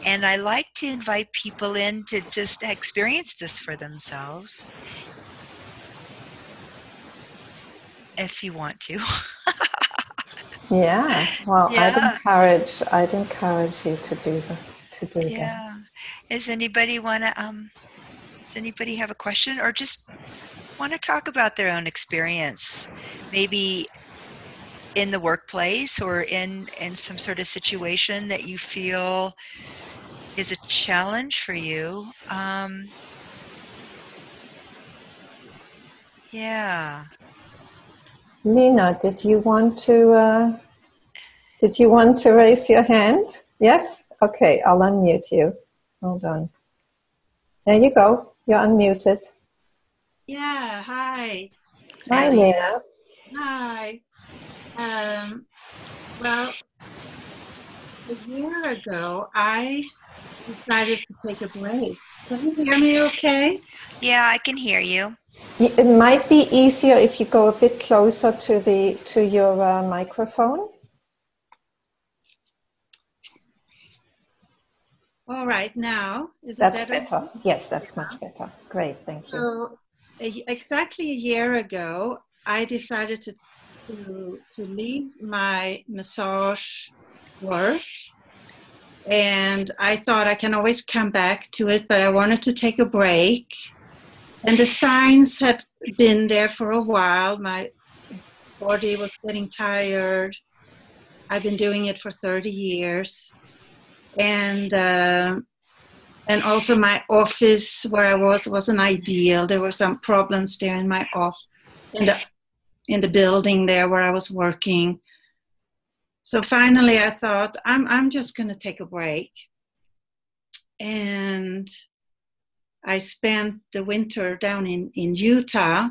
And I like to invite people in to just experience this for themselves, if you want to. Yeah, well, Yeah. I'd encourage you to do that. Yeah. Does anybody have a question, or just want to talk about their own experience, maybe in the workplace or in some sort of situation that you feel is a challenge for you? Yeah. Lena, did you want to raise your hand? Yes? Okay, I'll unmute you. Hold on. There you go. You're unmuted. Yeah, hi. Hi, Lena. Hi. Well, a year ago, I decided to take a break. Can you hear me okay? Yeah, I can hear you. It might be easier if you go a bit closer to your microphone. All right, now is That's it better? better. Yes, that's much better. Great, thank you. So, exactly a year ago, I decided to leave my massage work. And I thought I can always come back to it, but I wanted to take a break. And the signs had been there for a while. My body was getting tired. I've been doing it for 30 years. And also my office where I wasn't ideal. There were some problems there in my office, in the building there where I was working. So finally I thought, I'm just going to take a break. And I spent the winter down in Utah,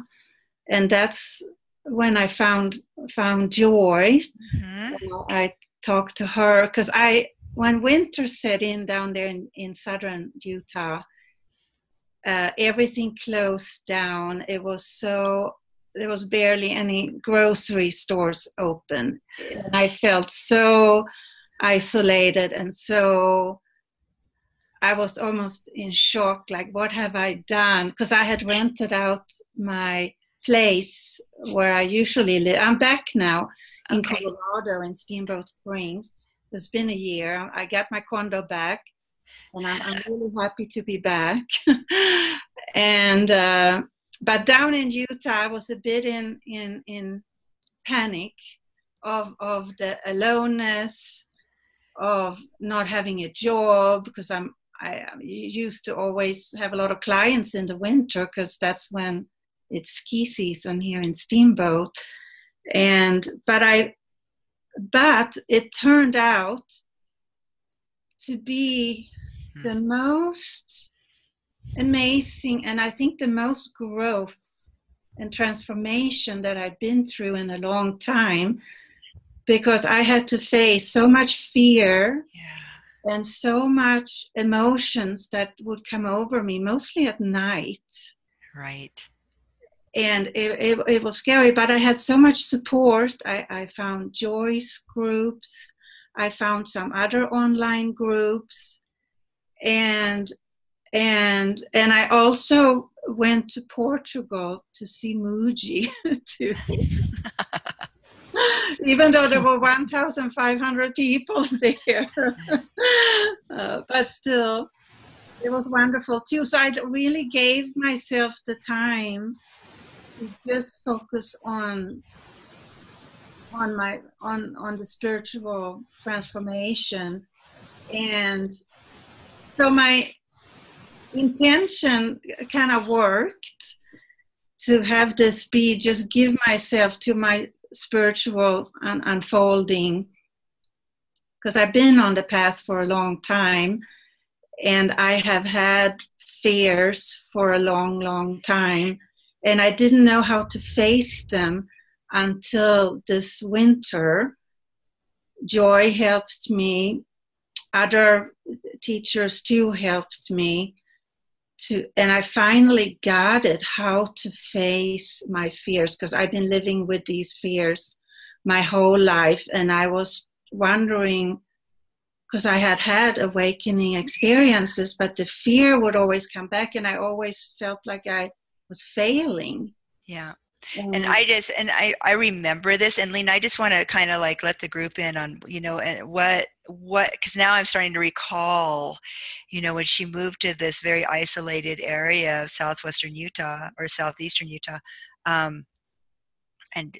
and that's when I found Joi. Mm-hmm. I talked to her because when winter set in down there in southern Utah, everything closed down. There was barely any grocery stores open. And I felt so isolated, and so I was almost in shock, like, what have I done? Because I had rented out my place where I usually live. I'm back now in Colorado, in Steamboat Springs. It's been a year. I got my condo back, and I'm really happy to be back. And but down in Utah, I was a bit in panic of the aloneness, of not having a job, because I used to always have a lot of clients in the winter, because that's when it's ski season here in Steamboat. But it turned out to be the most amazing, and I think the most growth and transformation that I've been through in a long time, because I had to face so much fear. Yeah. And so much emotions that would come over me, mostly at night. Right. And it was scary, but I had so much support. I found Joy's groups. I found some other online groups. And I also went to Portugal to see Muji. even though there were 1,500 people there. But still, it was wonderful too. So I really gave myself the time to just focus on the spiritual transformation. And so my intention kind of worked, to have this be, just give myself to my spiritual unfolding, because I've been on the path for a long time, and I have had fears for a long time, and I didn't know how to face them until this winter. Joi helped me, other teachers too helped me, and I finally got it, how to face my fears, because I've been living with these fears my whole life. And I was wondering, because I had awakening experiences, but the fear would always come back, and I always felt like I was failing. Yeah. And I remember this, and Lena, I just want to kind of like let the group in on, what, because now I'm starting to recall, when she moved to this very isolated area of southwestern Utah or southeastern Utah, and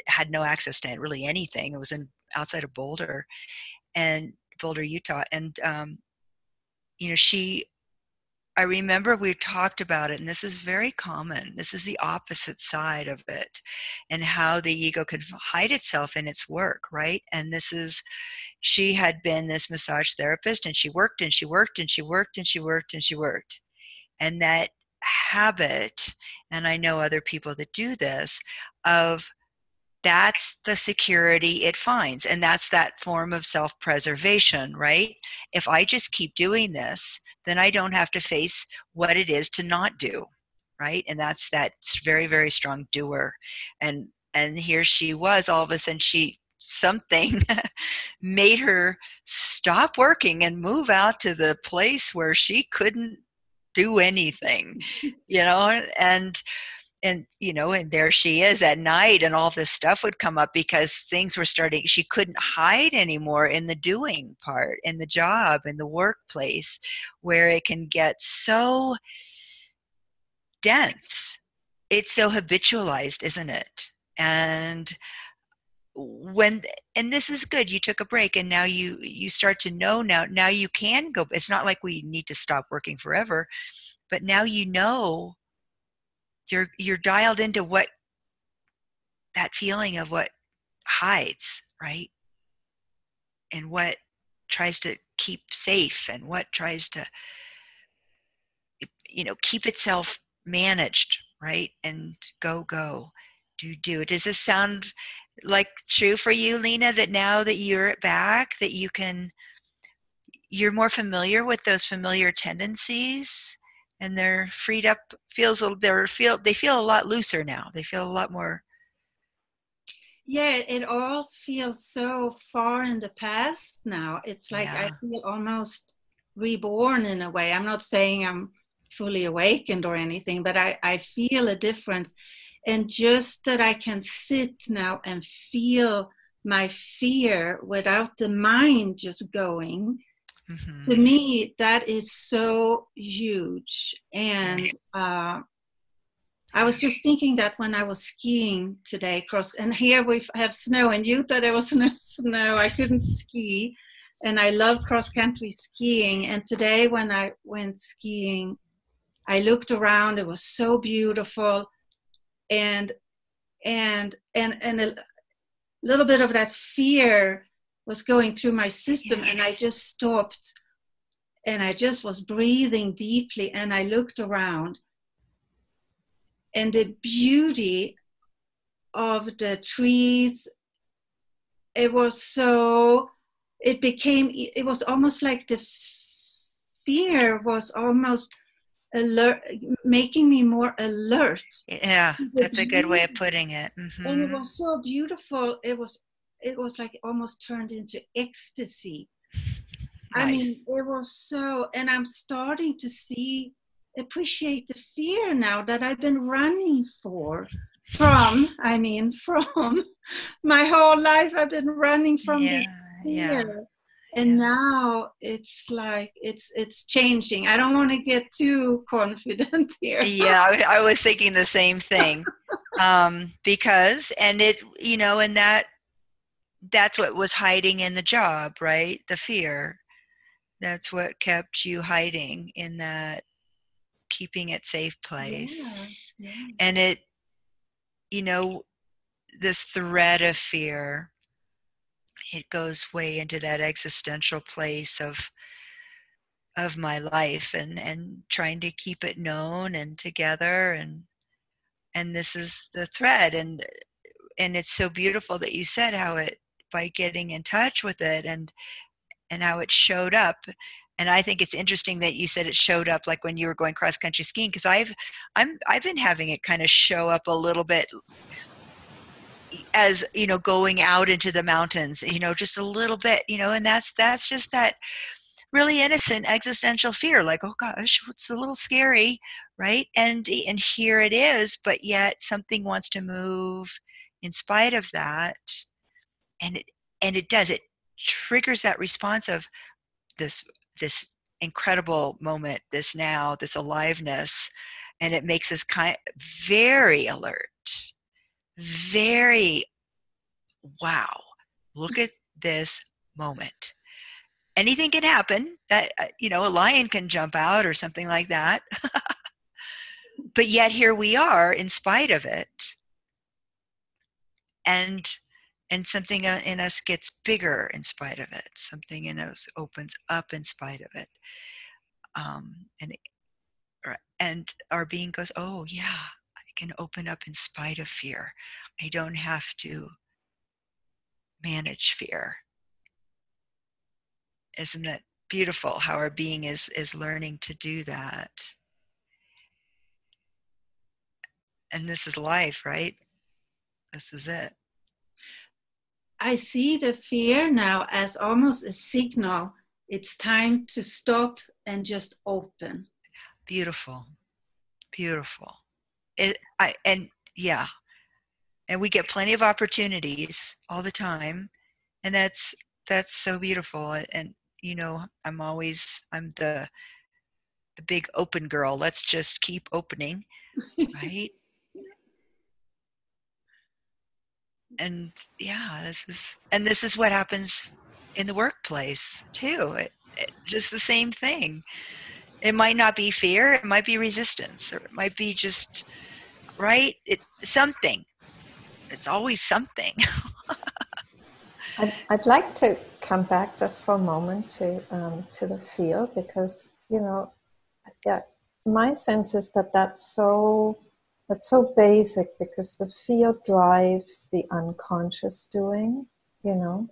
had no access to really anything. It was outside of Boulder, Utah. And, I remember we talked about it, and this is very common. This is the opposite side of it, and how the ego can hide itself in its work, right? And she had been this massage therapist, and she worked and she worked and she worked and she worked and she worked. And that habit, and I know other people that do this, that's the security it finds. And that's that form of self-preservation, right? If I just keep doing this, then I don't have to face what it is to not do, right? And that's that very, very strong doer. And here she was, all of a sudden something made her stop working and move out to the place where she couldn't do anything, and there she is at night, and all this stuff would come up because things were starting. She couldn't hide anymore in the doing part, in the job, in the workplace, where it can get so dense. It's so habitualized, isn't it? And this is good. You took a break, and now you start to know now you can go. It's not like we need to stop working forever, but now you're dialed into what that feeling of what hides, right? And what tries to keep safe, and what tries to, keep itself managed, right? And go, do. Does this sound like true for you, Lena, that now that you're back, that you're more familiar with those familiar tendencies? And they're freed up, they feel a lot looser now. They feel a lot more. Yeah, it all feels so far in the past now. It's like I feel almost reborn in a way. I'm not saying I'm fully awakened or anything, but I feel a difference. And just that I can sit now and feel my fear without the mind just going. Mm-hmm. To me, that is so huge. And I was just thinking that when I was skiing today, and here we have snow. In Utah, there was no snow. I couldn't ski. And I love cross-country skiing. And today when I went skiing, I looked around. It was so beautiful. And a little bit of that fear was going through my system, and I just stopped, and I just was breathing deeply, and I looked around, and the beauty of the trees, it was almost like the fear was almost alert, making me more alert. Yeah, that's a good way of putting it. Mm-hmm. And it was so beautiful. It was like almost turned into ecstasy. Nice. I mean, it was so, and I'm starting to appreciate the fear now that I've been running from My whole life I've been running from this yeah, fear. And now it's like it's changing. I don't want to get too confident here. Yeah, I was thinking the same thing. Because, and it, you know, and that's what was hiding in the job, right? The fear. That's what kept you hiding in that, keeping it safe place. Yeah. And it, you know, this thread of fear, it goes way into that existential place of my life, and trying to keep it known and together, and this is the thread, and it's so beautiful that you said how it, by getting in touch with it, and how it showed up. And I think it's interesting that you said it showed up like when you were going cross country skiing, because I've been having it kind of show up a little bit as, you know, going out into the mountains, you know, just a little bit, you know, and that's just that really innocent existential fear, like, oh gosh, it's a little scary, right? And here it is, but yet something wants to move in spite of that, and it does, it triggers that response of this incredible moment, this now, this aliveness, and it makes us very alert, very, wow, look at this moment. Anything can happen, that, you know, a lion can jump out or something like that. But yet here we are in spite of it. And something in us gets bigger in spite of it. Something in us opens up in spite of it. And our being goes, oh yeah, I can open up in spite of fear. I don't have to manage fear. Isn't that beautiful how our being is learning to do that? And this is life, right? This is it. I see the fear now as almost a signal. It's time to stop and just open. Beautiful. Beautiful. And we get plenty of opportunities all the time, and that's so beautiful. And you know, I'm the big open girl. Let's just keep opening, right? And yeah, this is what happens in the workplace too. Just the same thing. It might not be fear, it might be resistance, or it might be just, right? Something. It's always something. I'd like to come back just for a moment to the fear, because, you know, yeah, my sense is that that's so basic, because the fear drives the unconscious doing, you know.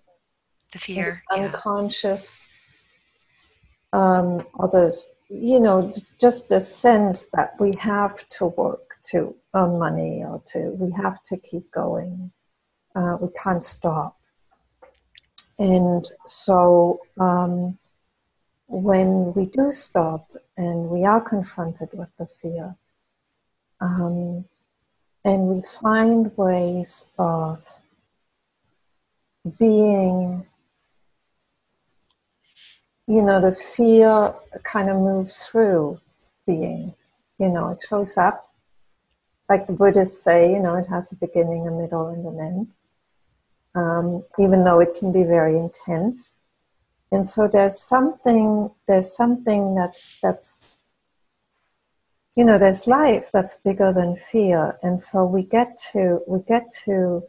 The fear, the unconscious, or those, you know, just the sense that we have to work to earn money, or we have to keep going. We can't stop. And so when we do stop and we are confronted with the fear, and we find ways of being, you know, the fear kind of moves through being, you know, it shows up. Like the Buddhists say, you know, it has a beginning, a middle, and an end, even though it can be very intense. And so there's something that's you know, there's life that's bigger than fear. And so we get to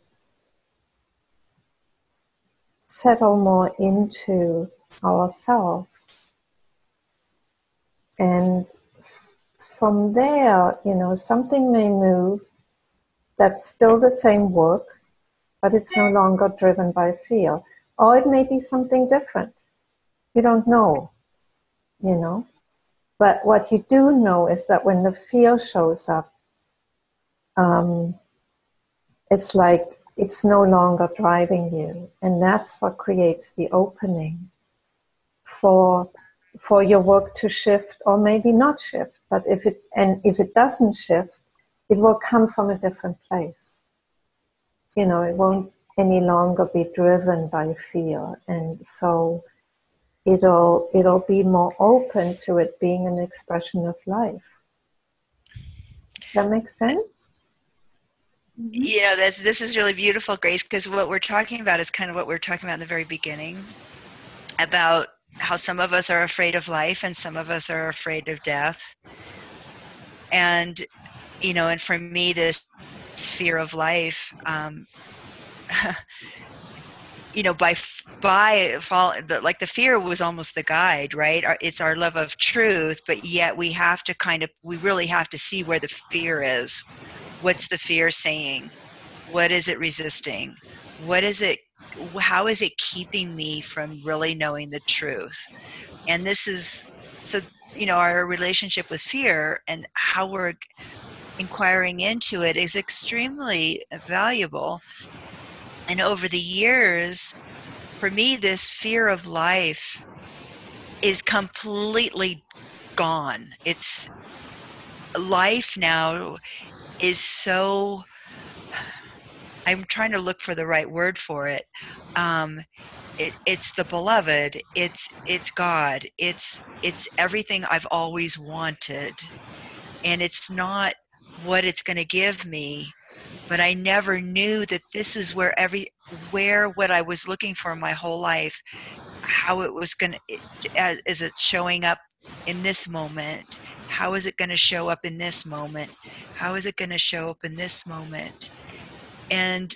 settle more into ourselves. And from there, you know, something may move that's still the same work, but it's no longer driven by fear. Or it may be something different. You don't know, you know. But what you do know is that when the fear shows up, it's like it's no longer driving you. And that's what creates the opening for your work to shift, or maybe not shift. But if it doesn't shift, it will come from a different place. you know, it won't any longer be driven by fear. And so it'll be more open to it being an expression of life. Does that make sense? You know, this is really beautiful, Grace, because what we're talking about is kind of what we were talking about in the very beginning, about how some of us are afraid of life and some of us are afraid of death. And, you know, and for me, this fear of life, you know, like the fear was almost the guide, right? It's our love of truth, but yet we really have to see where the fear is. What's the fear saying? What is it resisting? How is it keeping me from really knowing the truth? And this is, so, you know, our relationship with fear and how we're inquiring into it is extremely valuable. And over the years, for me, this fear of life is completely gone. It's life now is so, I'm trying to look for the right word for it. It's the beloved. It's God. It's everything I've always wanted, and it's not what it's going to give me. But I never knew that this is where what I was looking for my whole life, how it was going to, is it showing up in this moment? How is it going to show up in this moment? How is it going to show up in this moment? And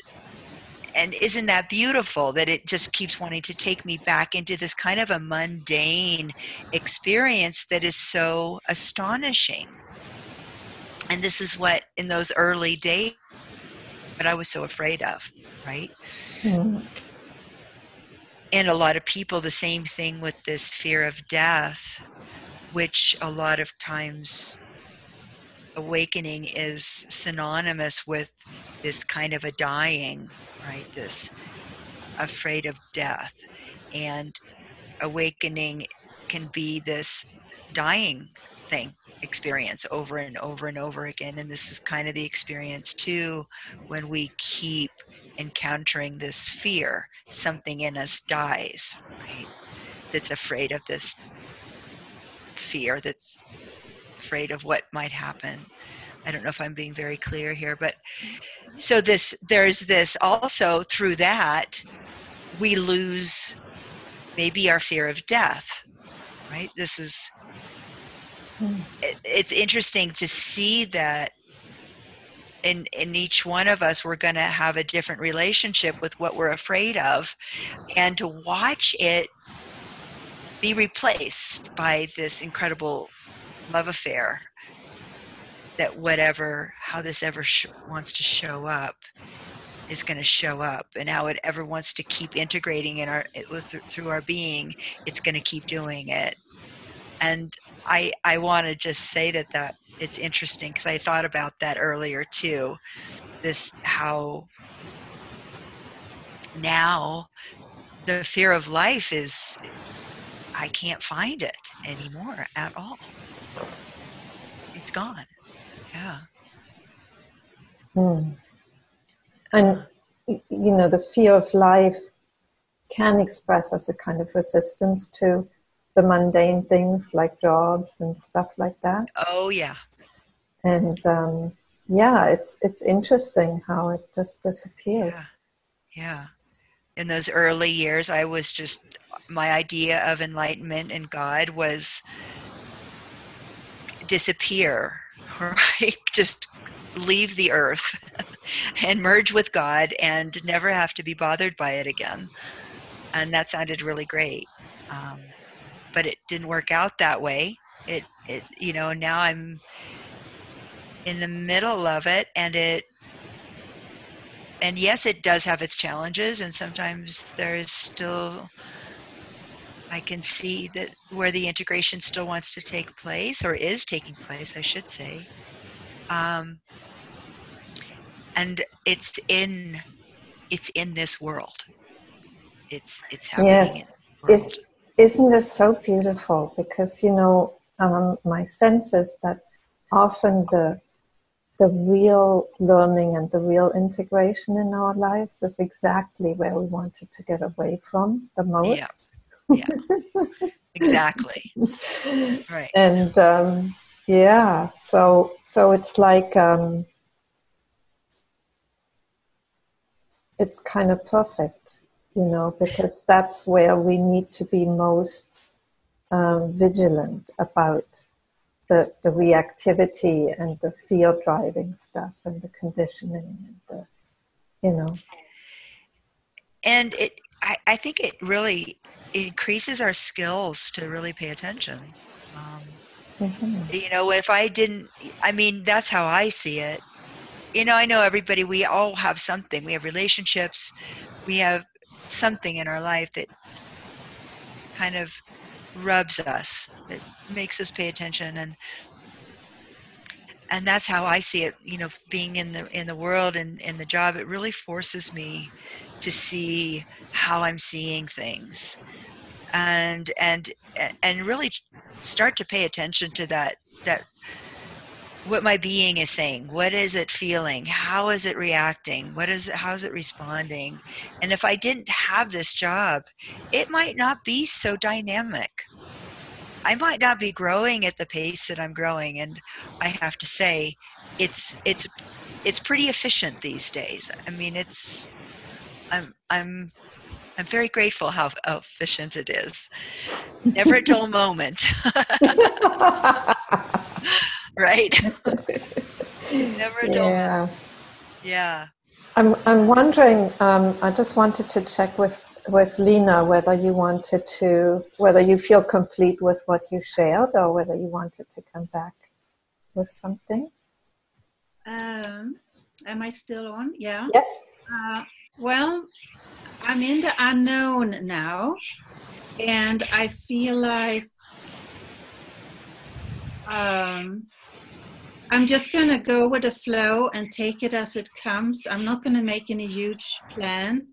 isn't that beautiful that it just keeps wanting to take me back into this kind of a mundane experience that is so astonishing. And this is what, in those early days, that I was so afraid of, right? Mm. And a lot of people, the same thing with this fear of death, which a lot of times awakening is synonymous with this kind of a dying, right? This afraid of death. And awakening can be this dying experience over and over and over again. And this is kind of the experience too when we keep encountering this fear. Something in us dies, right? That's afraid of this fear, that's afraid of what might happen. I don't know if I'm being very clear here, but so there's this also, through that we lose maybe our fear of death, right? This is, it's interesting to see that in each one of us, we're going to have a different relationship with what we're afraid of, and to watch it be replaced by this incredible love affair that how this ever wants to show up is going to show up, and how it ever wants to keep integrating through our being, it's going to keep doing it. And I want to just say that it's interesting, because I thought about that earlier too. How now the fear of life is, I can't find it anymore at all. It's gone. Yeah. Mm. And, you know, the fear of life can express as a kind of resistance to the mundane things like jobs and stuff like that. Oh, yeah. And yeah, it's interesting how it just disappears. Yeah. In those early years, I was just, my idea of enlightenment and God was disappear, right? Just leave the earth and merge with God and never have to be bothered by it again. And that sounded really great. But it didn't work out that way. It you know, now I'm in the middle of it, and yes, it does have its challenges, and sometimes there's still, I can see that where the integration still wants to take place, or is taking place, I should say. And it's in this world. It's happening. Yes. In the world. Isn't this so beautiful? Because, you know, my sense is that often the the real learning and the real integration in our lives is exactly where we wanted to get away from the Yeah. most. Yeah. Exactly. Right. And yeah, so it's like it's kind of perfect, because that's where we need to be most vigilant about the reactivity and the fear driving stuff and the conditioning and the. And I think it really increases our skills to really pay attention. If I didn't, that's how I see it. I know everybody, we all have something. We have relationships. We have something in our life that kind of rubs us. It makes us pay attention. And that's how I see it, being in the world and in the job. It really forces me to see how I'm seeing things and really start to pay attention to that what my being is saying. What is it feeling? How is it reacting? How is it responding? And if I didn't have this job, it might not be so dynamic. I might not be growing at the pace that I'm growing, and I have to say, it's pretty efficient these days. I'm very grateful how efficient it is. Never a dull moment. Right? Never a dull moment. Yeah. I'm wondering, I just wanted to check with Lena whether you feel complete with what you shared or whether you wanted to come back with something. Am I still on? Yeah. Yes. Well, I'm in the unknown now, and I feel like I'm just going to go with the flow and take it as it comes. I'm not going to make any huge plans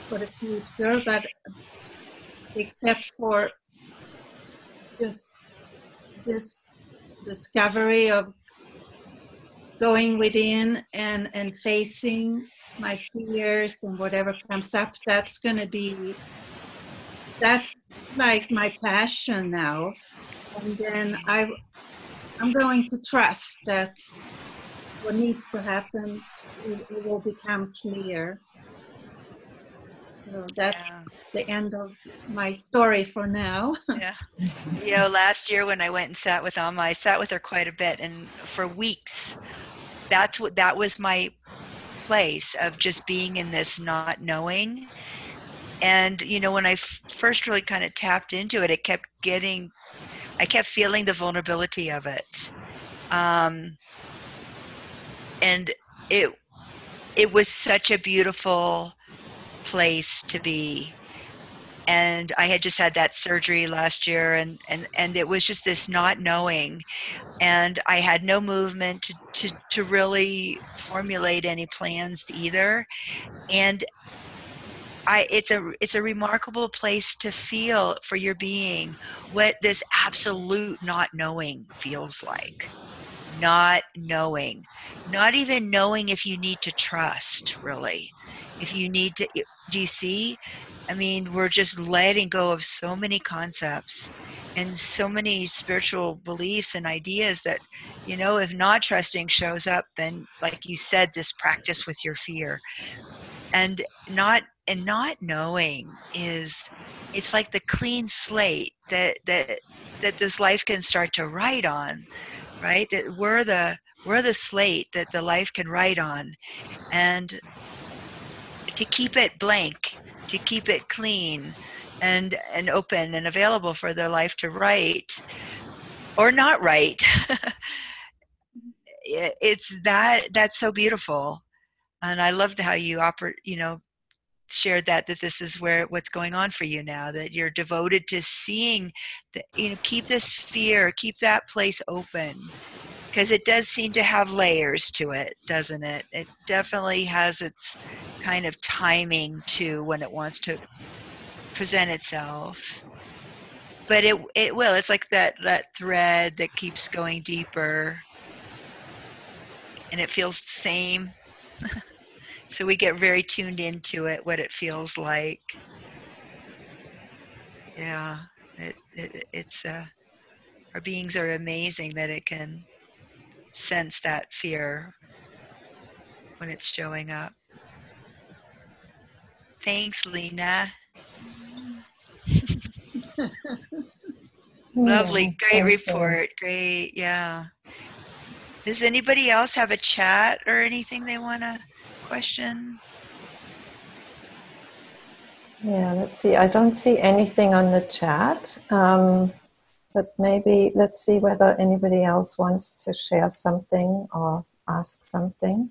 for the future, but except for just this discovery of going within and facing my fears and whatever comes up, that's like my passion now. And then I'm going to trust that what needs to happen, it will become clear. So that's the end of my story for now. Yeah. Last year when I went and sat with Amma, I sat with her quite a bit, and for weeks, that was my place of just being in this not knowing. And when I first really kind of tapped into it, I kept feeling the vulnerability of it, and it was such a beautiful place to be. And I had just had that surgery last year, and it was just this not knowing, and I had no movement to really formulate any plans either. And it's a remarkable place to feel for your being what this absolute not knowing feels like. Not knowing, not even knowing if you need to trust, really. If you need to, do you see? We're just letting go of so many concepts and so many spiritual beliefs and ideas that, if not trusting shows up, then, like you said, this practice with your fear. And not knowing it's like the clean slate that this life can start to write on, right? That we're the slate that the life can write on, and to keep it blank, to keep it clean and open and available for the life to write or not write. That's so beautiful. And I loved how you shared that this is what's going on for you now, that you're devoted to seeing that, keep this fear, keep that place open, because it does seem to have layers to it, doesn't it? It definitely has its kind of timing to when it wants to present itself. But it will. It's like that thread that keeps going deeper and it feels the same. So we get very tuned into it, what it feels like. Yeah, it's our beings are amazing that it can sense that fear when it's showing up. Thanks, Lena. Lovely, great report, great, yeah. Does anybody else have a chat or anything they want to question? Yeah, let's see. I don't see anything on the chat, but maybe let's see whether anybody else wants to share something or ask something.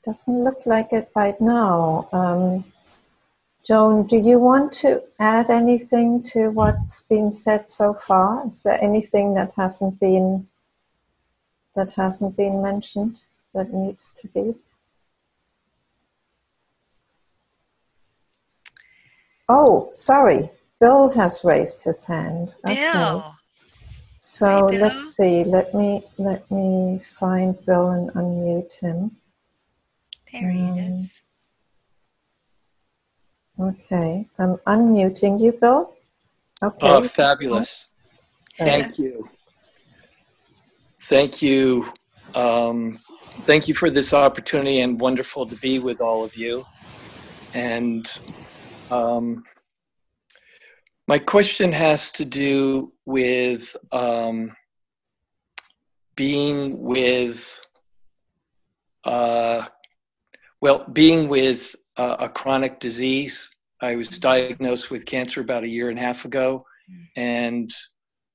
Doesn't look like it right now. Joan, do you want to add anything to what's been said so far? Is there anything that hasn't been mentioned that needs to be? Oh, sorry. Bill has raised his hand. Okay. Bill. So Hi, Bill. let's see. Let me find Bill and unmute him. There he is. Okay, I'm unmuting you, Bill. Okay. Oh, fabulous. Thank you. Thank you. Thank you for this opportunity, and wonderful to be with all of you. And my question has to do with being with a chronic disease. I was diagnosed with cancer about 1.5 years ago, and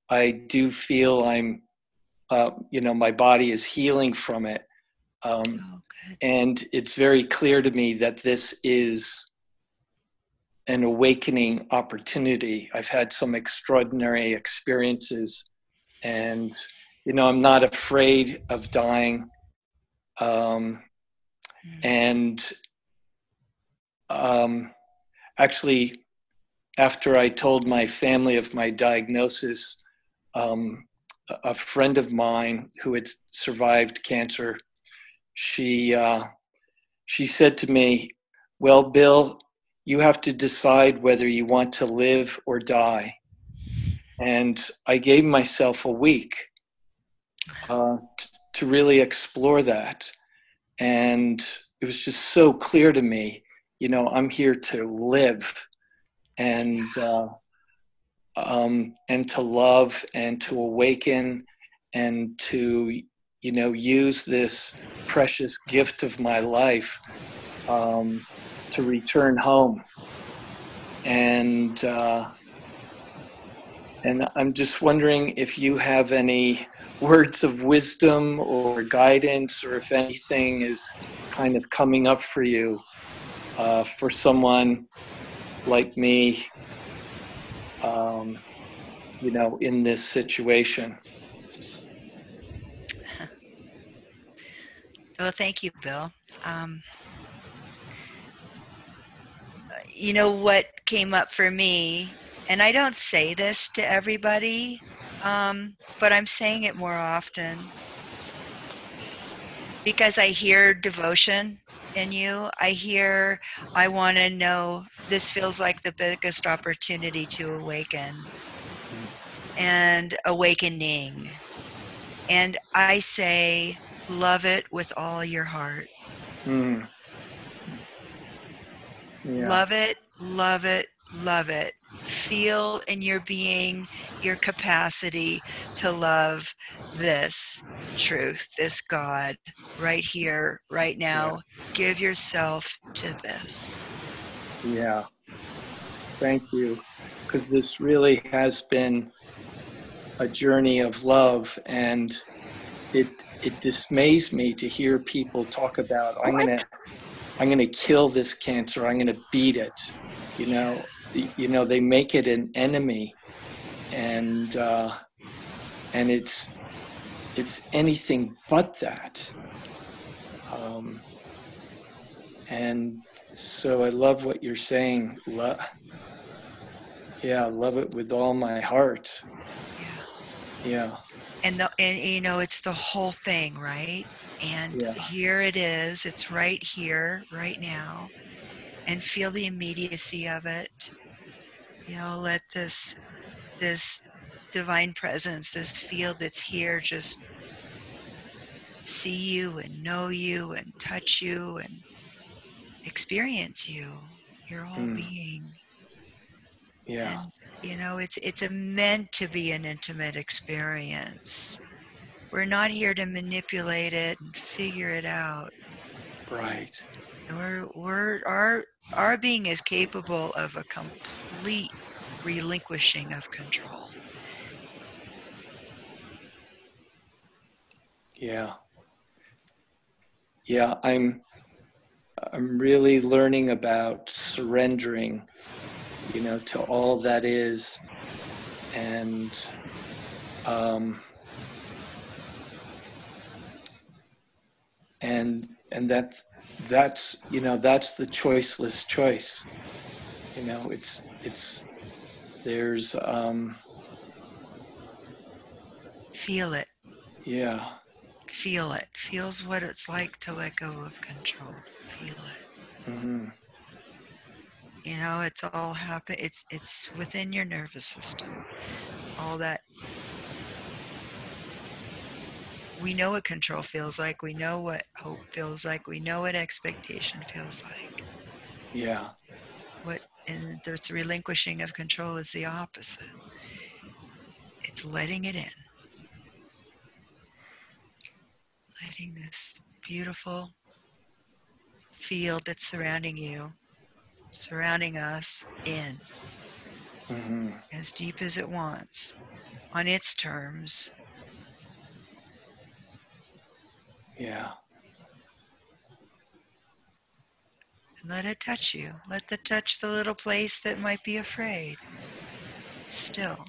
I do feel I'm, my body is healing from it. And it's very clear to me that this is an awakening opportunity. I've had some extraordinary experiences, and, I'm not afraid of dying. Actually, after I told my family of my diagnosis, a friend of mine who had survived cancer, she said to me, "Well, Bill, you have to decide whether you want to live or die." And I gave myself a week to really explore that. And it was just so clear to me, I'm here to live and to love and to awaken and to, use this precious gift of my life to return home. And I'm just wondering if you have any words of wisdom or guidance, or if anything is kind of coming up for you for someone like me, in this situation. Well, thank you, Bill. What came up for me, and I don't say this to everybody, but I'm saying it more often because I hear devotion in you. I want to know, this feels like the biggest opportunity to awaken and awakening. And I say, love it with all your heart. Yeah. Love it, love it, love it. Feel in your being your capacity to love this truth, this God, right here, right now. Yeah. Give yourself to this. Yeah. Thank you. Because this really has been a journey of love, and it dismays me to hear people talk about, I'm gonna kill this cancer, I'm gonna beat it. They make it an enemy, and it's anything but that. And So I love what you're saying. Yeah, I love it with all my heart. Yeah. And you know, it's the whole thing, right? And Yeah. here it is. It's right here, right now. And feel the immediacy of it. You know, let this divine presence, this field that's here, just see you and know you and touch you and experience you, your whole being. Yeah. And you know, it's meant to be an intimate experience. We're not here to manipulate it and figure it out. Right. Our being is capable of a complete relinquishing of control. Yeah. Yeah, I'm really learning about surrendering, you know, to all that is, and and that's you know, that's the choiceless choice. You know, it's there's Feel it. yeah. Feel it. Feels what it's like to let go of control. Feel it. Mm-hmm. You know, it's all happen. It's within your nervous system. All that. We know what control feels like. We know what hope feels like. We know what expectation feels like. Yeah. And this relinquishing of control is the opposite. It's letting it in. Letting this beautiful field that's surrounding you, surrounding us, in. Mm-hmm. As deep as it wants, on its terms. Yeah. And let it touch you. Let it touch the little place that might be afraid. Still.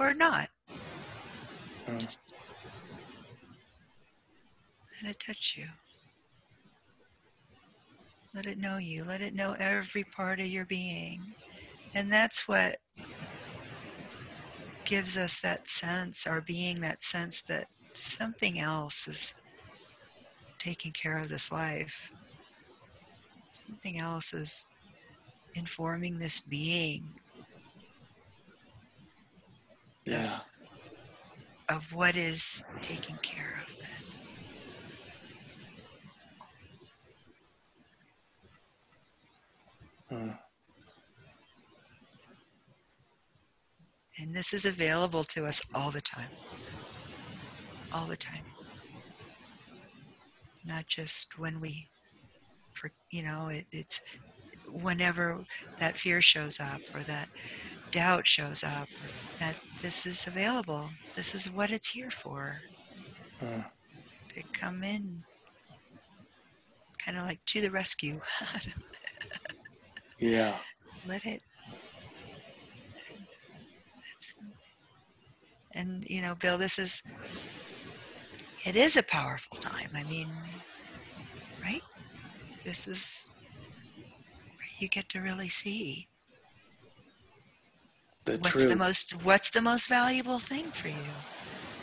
Or not. Just let it touch you. Let it know you. Let it know every part of your being. And that's what gives us that sense, our being, that sense that something else is taking care of this life. Something else is informing this being. Yeah. Of what is taking care of it. And this is available to us all the time. All the time. Not just when we, you know, it's whenever that fear shows up or that doubt shows up, that this is available. This is what it's here for. To come in, kind of like to the rescue. Yeah. Let it. And, you know, Bill, it is a powerful time. I mean, right? This is where you get to really see what's the most valuable thing for you.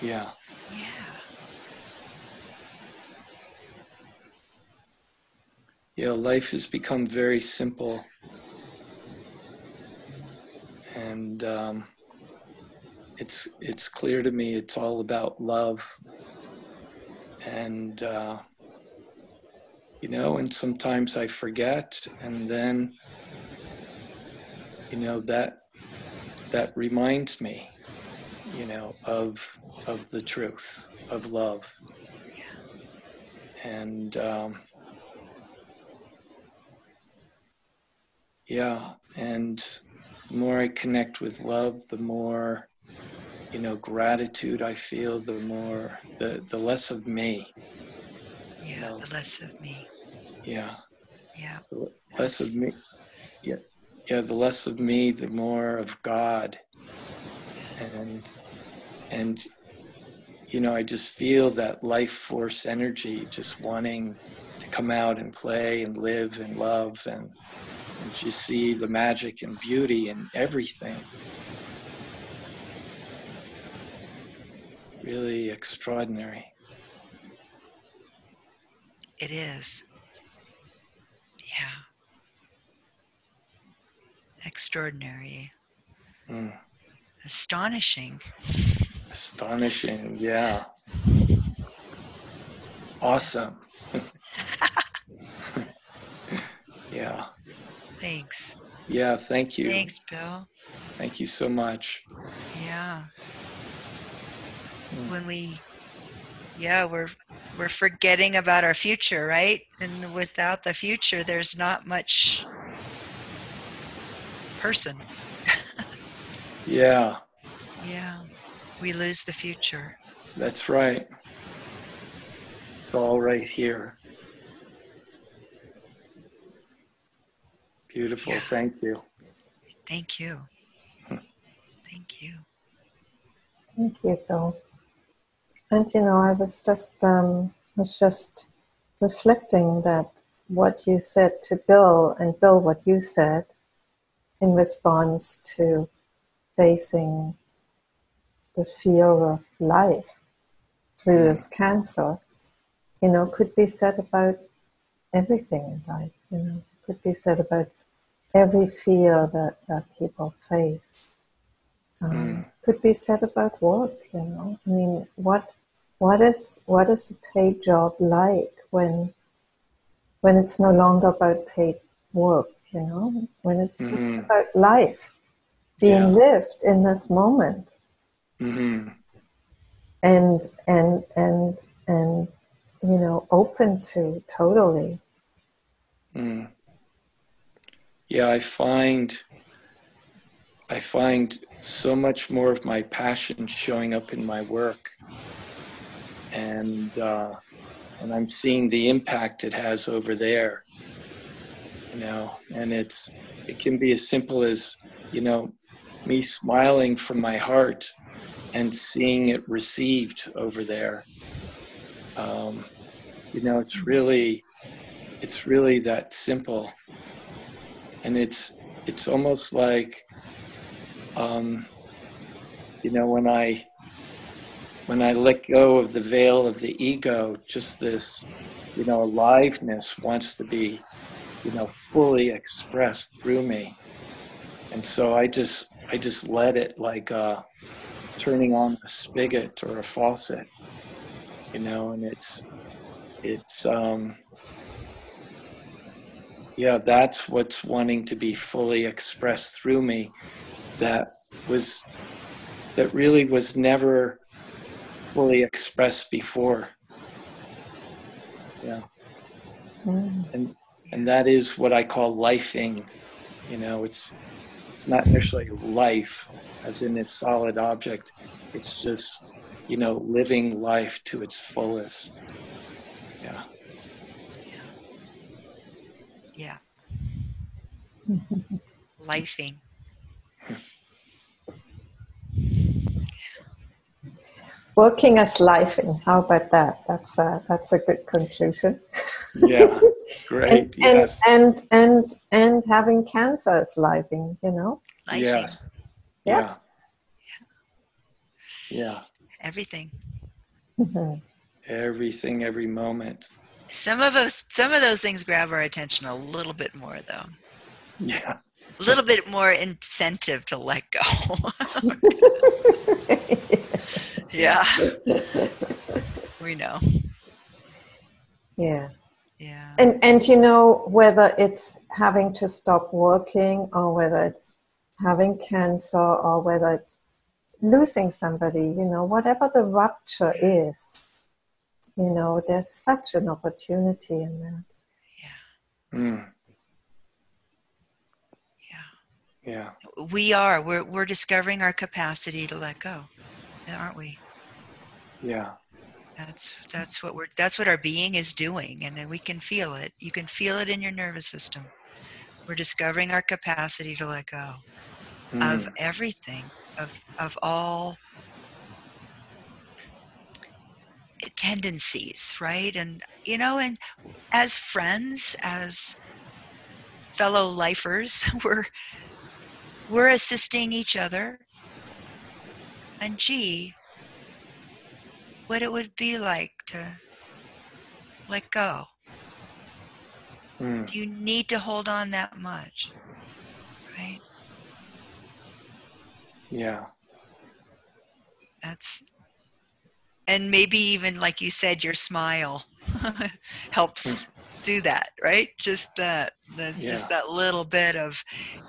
Yeah. Yeah. Yeah, life has become very simple. And it's clear to me it's all about love. And you know, and sometimes I forget, and then you know that reminds me, you know, of the truth of love. And yeah, and the more I connect with love, the more, you know, gratitude I feel, the more the less of me. Yeah, you know? The less of me. Yeah. Yeah. The less of me. Yeah. Yeah, the less of me, the more of God. And you know, I just feel that life force energy just wanting to come out and play and live and love and just see the magic and beauty in everything. Really extraordinary. It is. Yeah. Extraordinary. Astonishing. Astonishing, yeah. Awesome. Yeah. Thanks. Yeah, thank you. Thanks, Bill. Thank you so much. Yeah. When we're forgetting about our future, right? And without the future, there's not much person. Yeah. Yeah. We lose the future. That's right. It's all right here. Beautiful. Yeah. Thank you. Thank you. Thank you. Thank you, Bill. And I was just reflecting that what you said to Bill, and Bill, what you said in response to facing the fear of life through this cancer, could be said about everything in life, could be said about every fear that people face. Could be said about work, I mean, what is a paid job like when it's no longer about paid work, when it's just about life being lived in this moment. And open to totally. Yeah, I find so much more of my passion showing up in my work, and I'm seeing the impact it has over there. And it can be as simple as me smiling from my heart and seeing it received over there. It's really that simple, and it's almost like when I let go of the veil of the ego, just this aliveness wants to be fully expressed through me, and so I just let it, like turning on a spigot or a faucet, and it's that's what's wanting to be fully expressed through me, that really was never fully expressed before. Yeah. And that is what I call lifing. It's not necessarily life as in its solid object. It's just living life to its fullest. Yeah. Yeah. Lifing. Working as lifing. How about that? That's a good conclusion. Yeah. Great. Yes. And having cancer as lifing. Lifing. Yes. Yeah. Yeah. Everything. Everything, every moment. Some of those things grab our attention a little bit more, though. Yeah. A little bit more incentive to let go. Yeah. We know. Yeah. Yeah. And whether it's having to stop working, or whether it's having cancer, or whether it's losing somebody, whatever the rupture is, there's such an opportunity in that. Yeah. Yeah. We're discovering our capacity to let go, aren't we? Yeah. That's what our being is doing, and we can feel it. You can feel it in your nervous system. We're discovering our capacity to let go of everything, of all tendencies, right? And, and as friends, as fellow lifers, we're assisting each other. And gee, what it would be like to let go. Do you need to hold on that much? Right? Yeah. And maybe even, like you said, your smile helps do that, right? Just that. There's just that little bit of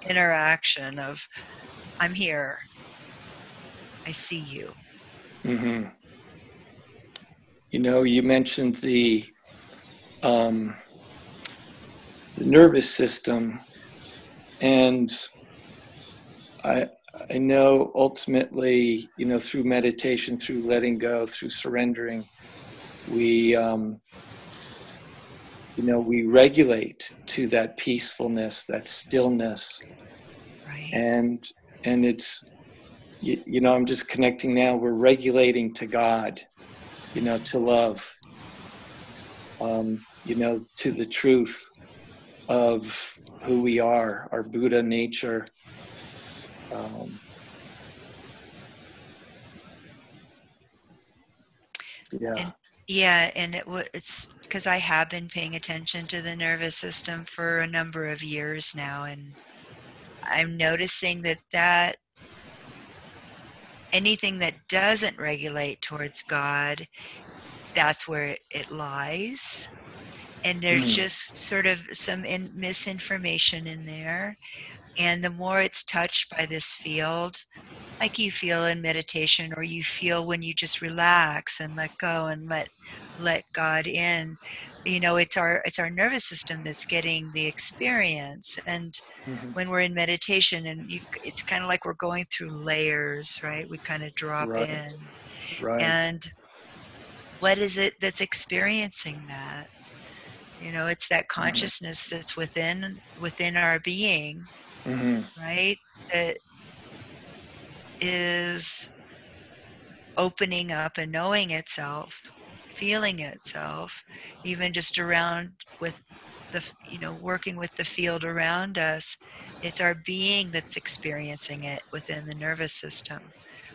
interaction of, I'm here. I see you. Mm-hmm. You mentioned the nervous system, and I know ultimately, through meditation, through letting go, through surrendering, we we regulate to that peacefulness, that stillness, right? And it's, I'm just connecting now. We're regulating to God, to love, to the truth of who we are, our Buddha nature. And it's because I have been paying attention to the nervous system for a number of years now, and I'm noticing that anything that doesn't regulate towards God, that's where it lies. And there's just sort of some misinformation in there. And the more it's touched by this field, like you feel in meditation, or you feel when you just relax and let go and let God in, it's our nervous system that's getting the experience. And when we're in meditation, and it's kind of like we're going through layers, right? We kind of drop in. And what is it that's experiencing that? It's that consciousness that's within our being, right? That is opening up and knowing itself, feeling itself, even just around with working with the field around us. It's our being that's experiencing it within the nervous system.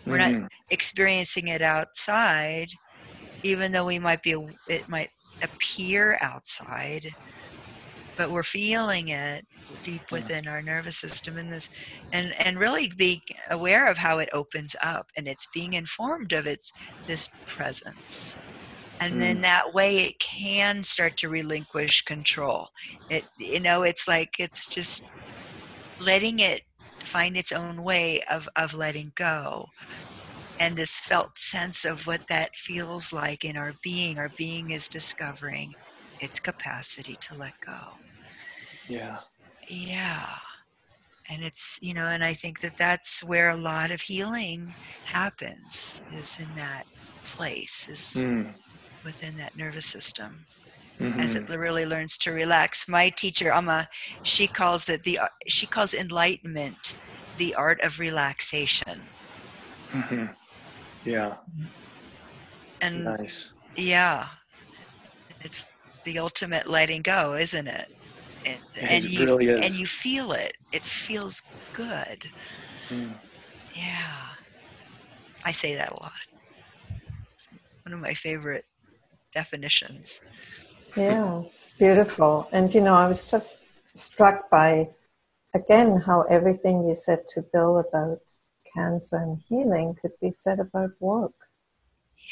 We're not experiencing it outside, even though it might appear outside, but we're feeling it deep within our nervous system, and really being aware of how it opens up, and it's being informed of this presence. And then that way it can start to relinquish control. It's like it's just letting it find its own way of letting go. And this felt sense of what that feels like in our being. Our being is discovering its capacity to let go. Yeah. And it's, and I think that's where a lot of healing happens, is in that place, is within that nervous system, as it really learns to relax. My teacher, Amma, she calls enlightenment the art of relaxation. Yeah. And nice. Yeah. It's the ultimate letting go, isn't it? It really is. And you feel it. It feels good. Yeah. I say that a lot. It's one of my favorite definitions. Yeah, it's beautiful. And, I was just struck by, again, how everything you said to Bill about cancer and healing could be said about work.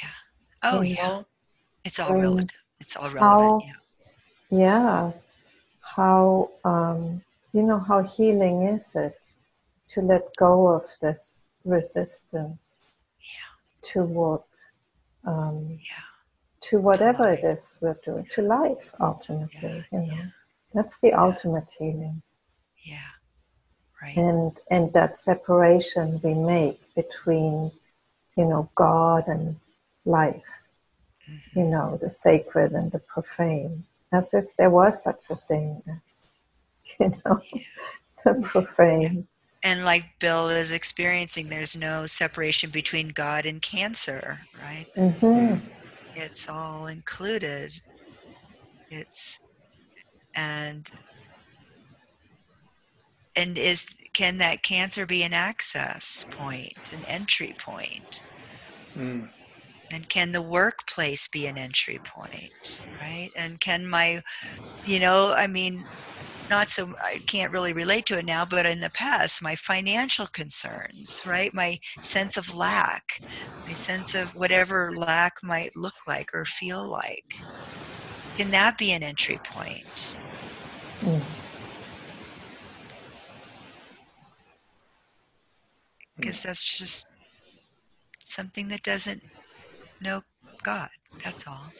Yeah. Oh, yeah. It's all relative. It's all relevant. How, how healing is it to let go of this resistance to work, to whatever it is we're doing, to life, ultimately, That's the ultimate healing. Yeah, right. And that separation we make between, God and life, the sacred and the profane, as if there was such a thing as, the profane. And like Bill is experiencing, there's no separation between God and cancer, right? It's all included. And can that cancer be an access point, an entry point? Mm. And can the workplace be an entry point, right? And can my, I can't really relate to it now, but in the past, my financial concerns, right? My sense of lack, my sense of whatever lack might look like or feel like. Can that be an entry point? Because that's just something that doesn't know God. That's all.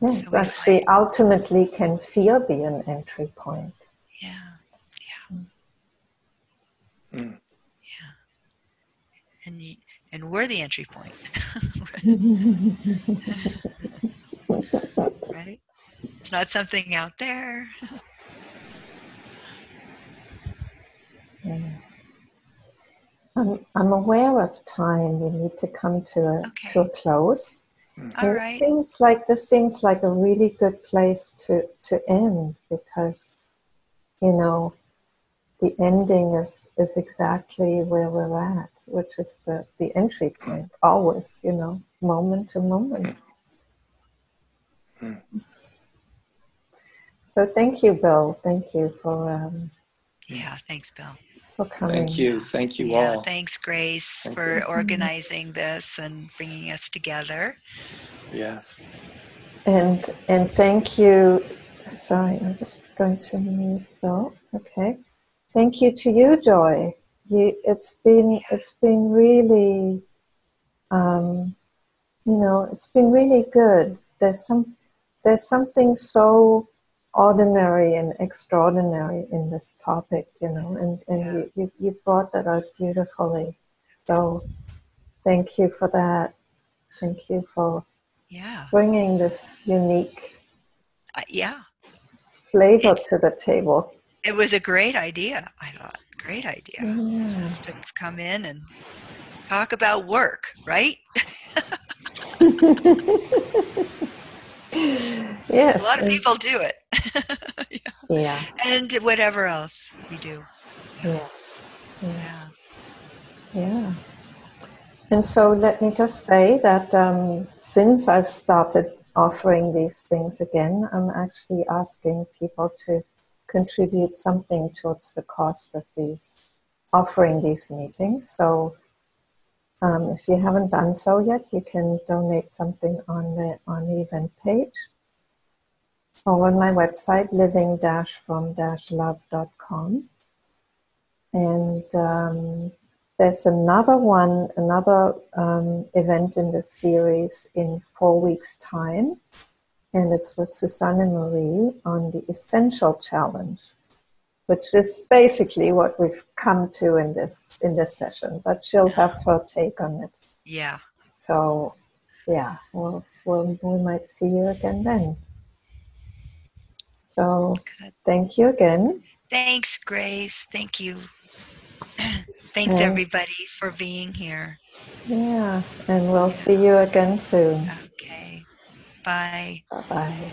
Yes, So actually, ultimately, can fear be an entry point? Yeah. And we're the entry point. Right? It's not something out there. I'm aware of time. We need to come to a close. All right. This seems like a really good place to end, because, the ending is exactly where we're at, which is the entry point, always, moment to moment. So thank you, Bill. Thank you for Thanks, Bill. for coming. Thank you all. Thanks, Grace, for organizing this and bringing us together. Yes. And thank you. Sorry, I'm just going to mute Bill. Okay. Thank you to you, Joi. It's been really, it's been really good. There's something so ordinary and extraordinary in this topic, and you brought that out beautifully. So thank you for that. Thank you for bringing this unique flavor to the table. It was a great idea, I thought. Great idea. Just to come in and talk about work, right? Yes. A lot of people do it. Yeah. And whatever else we do. Yeah. And so let me just say that since I've started offering these things again, I'm actually asking people to contribute something towards the cost of offering these meetings. So if you haven't done so yet, you can donate something on the event page or on my website, living-from-love.com. And there's another event in this series in 4 weeks' time, and it's with Susanne Marie on the Essential Challenge, which is basically what we've come to in this session. But she'll have her take on it. Yeah. So, we might see you again then. So, thank you again. Thanks, Grace. Thank you. Thanks, everybody, for being here. Yeah, and we'll see you again soon. Okay. Bye. Bye-bye.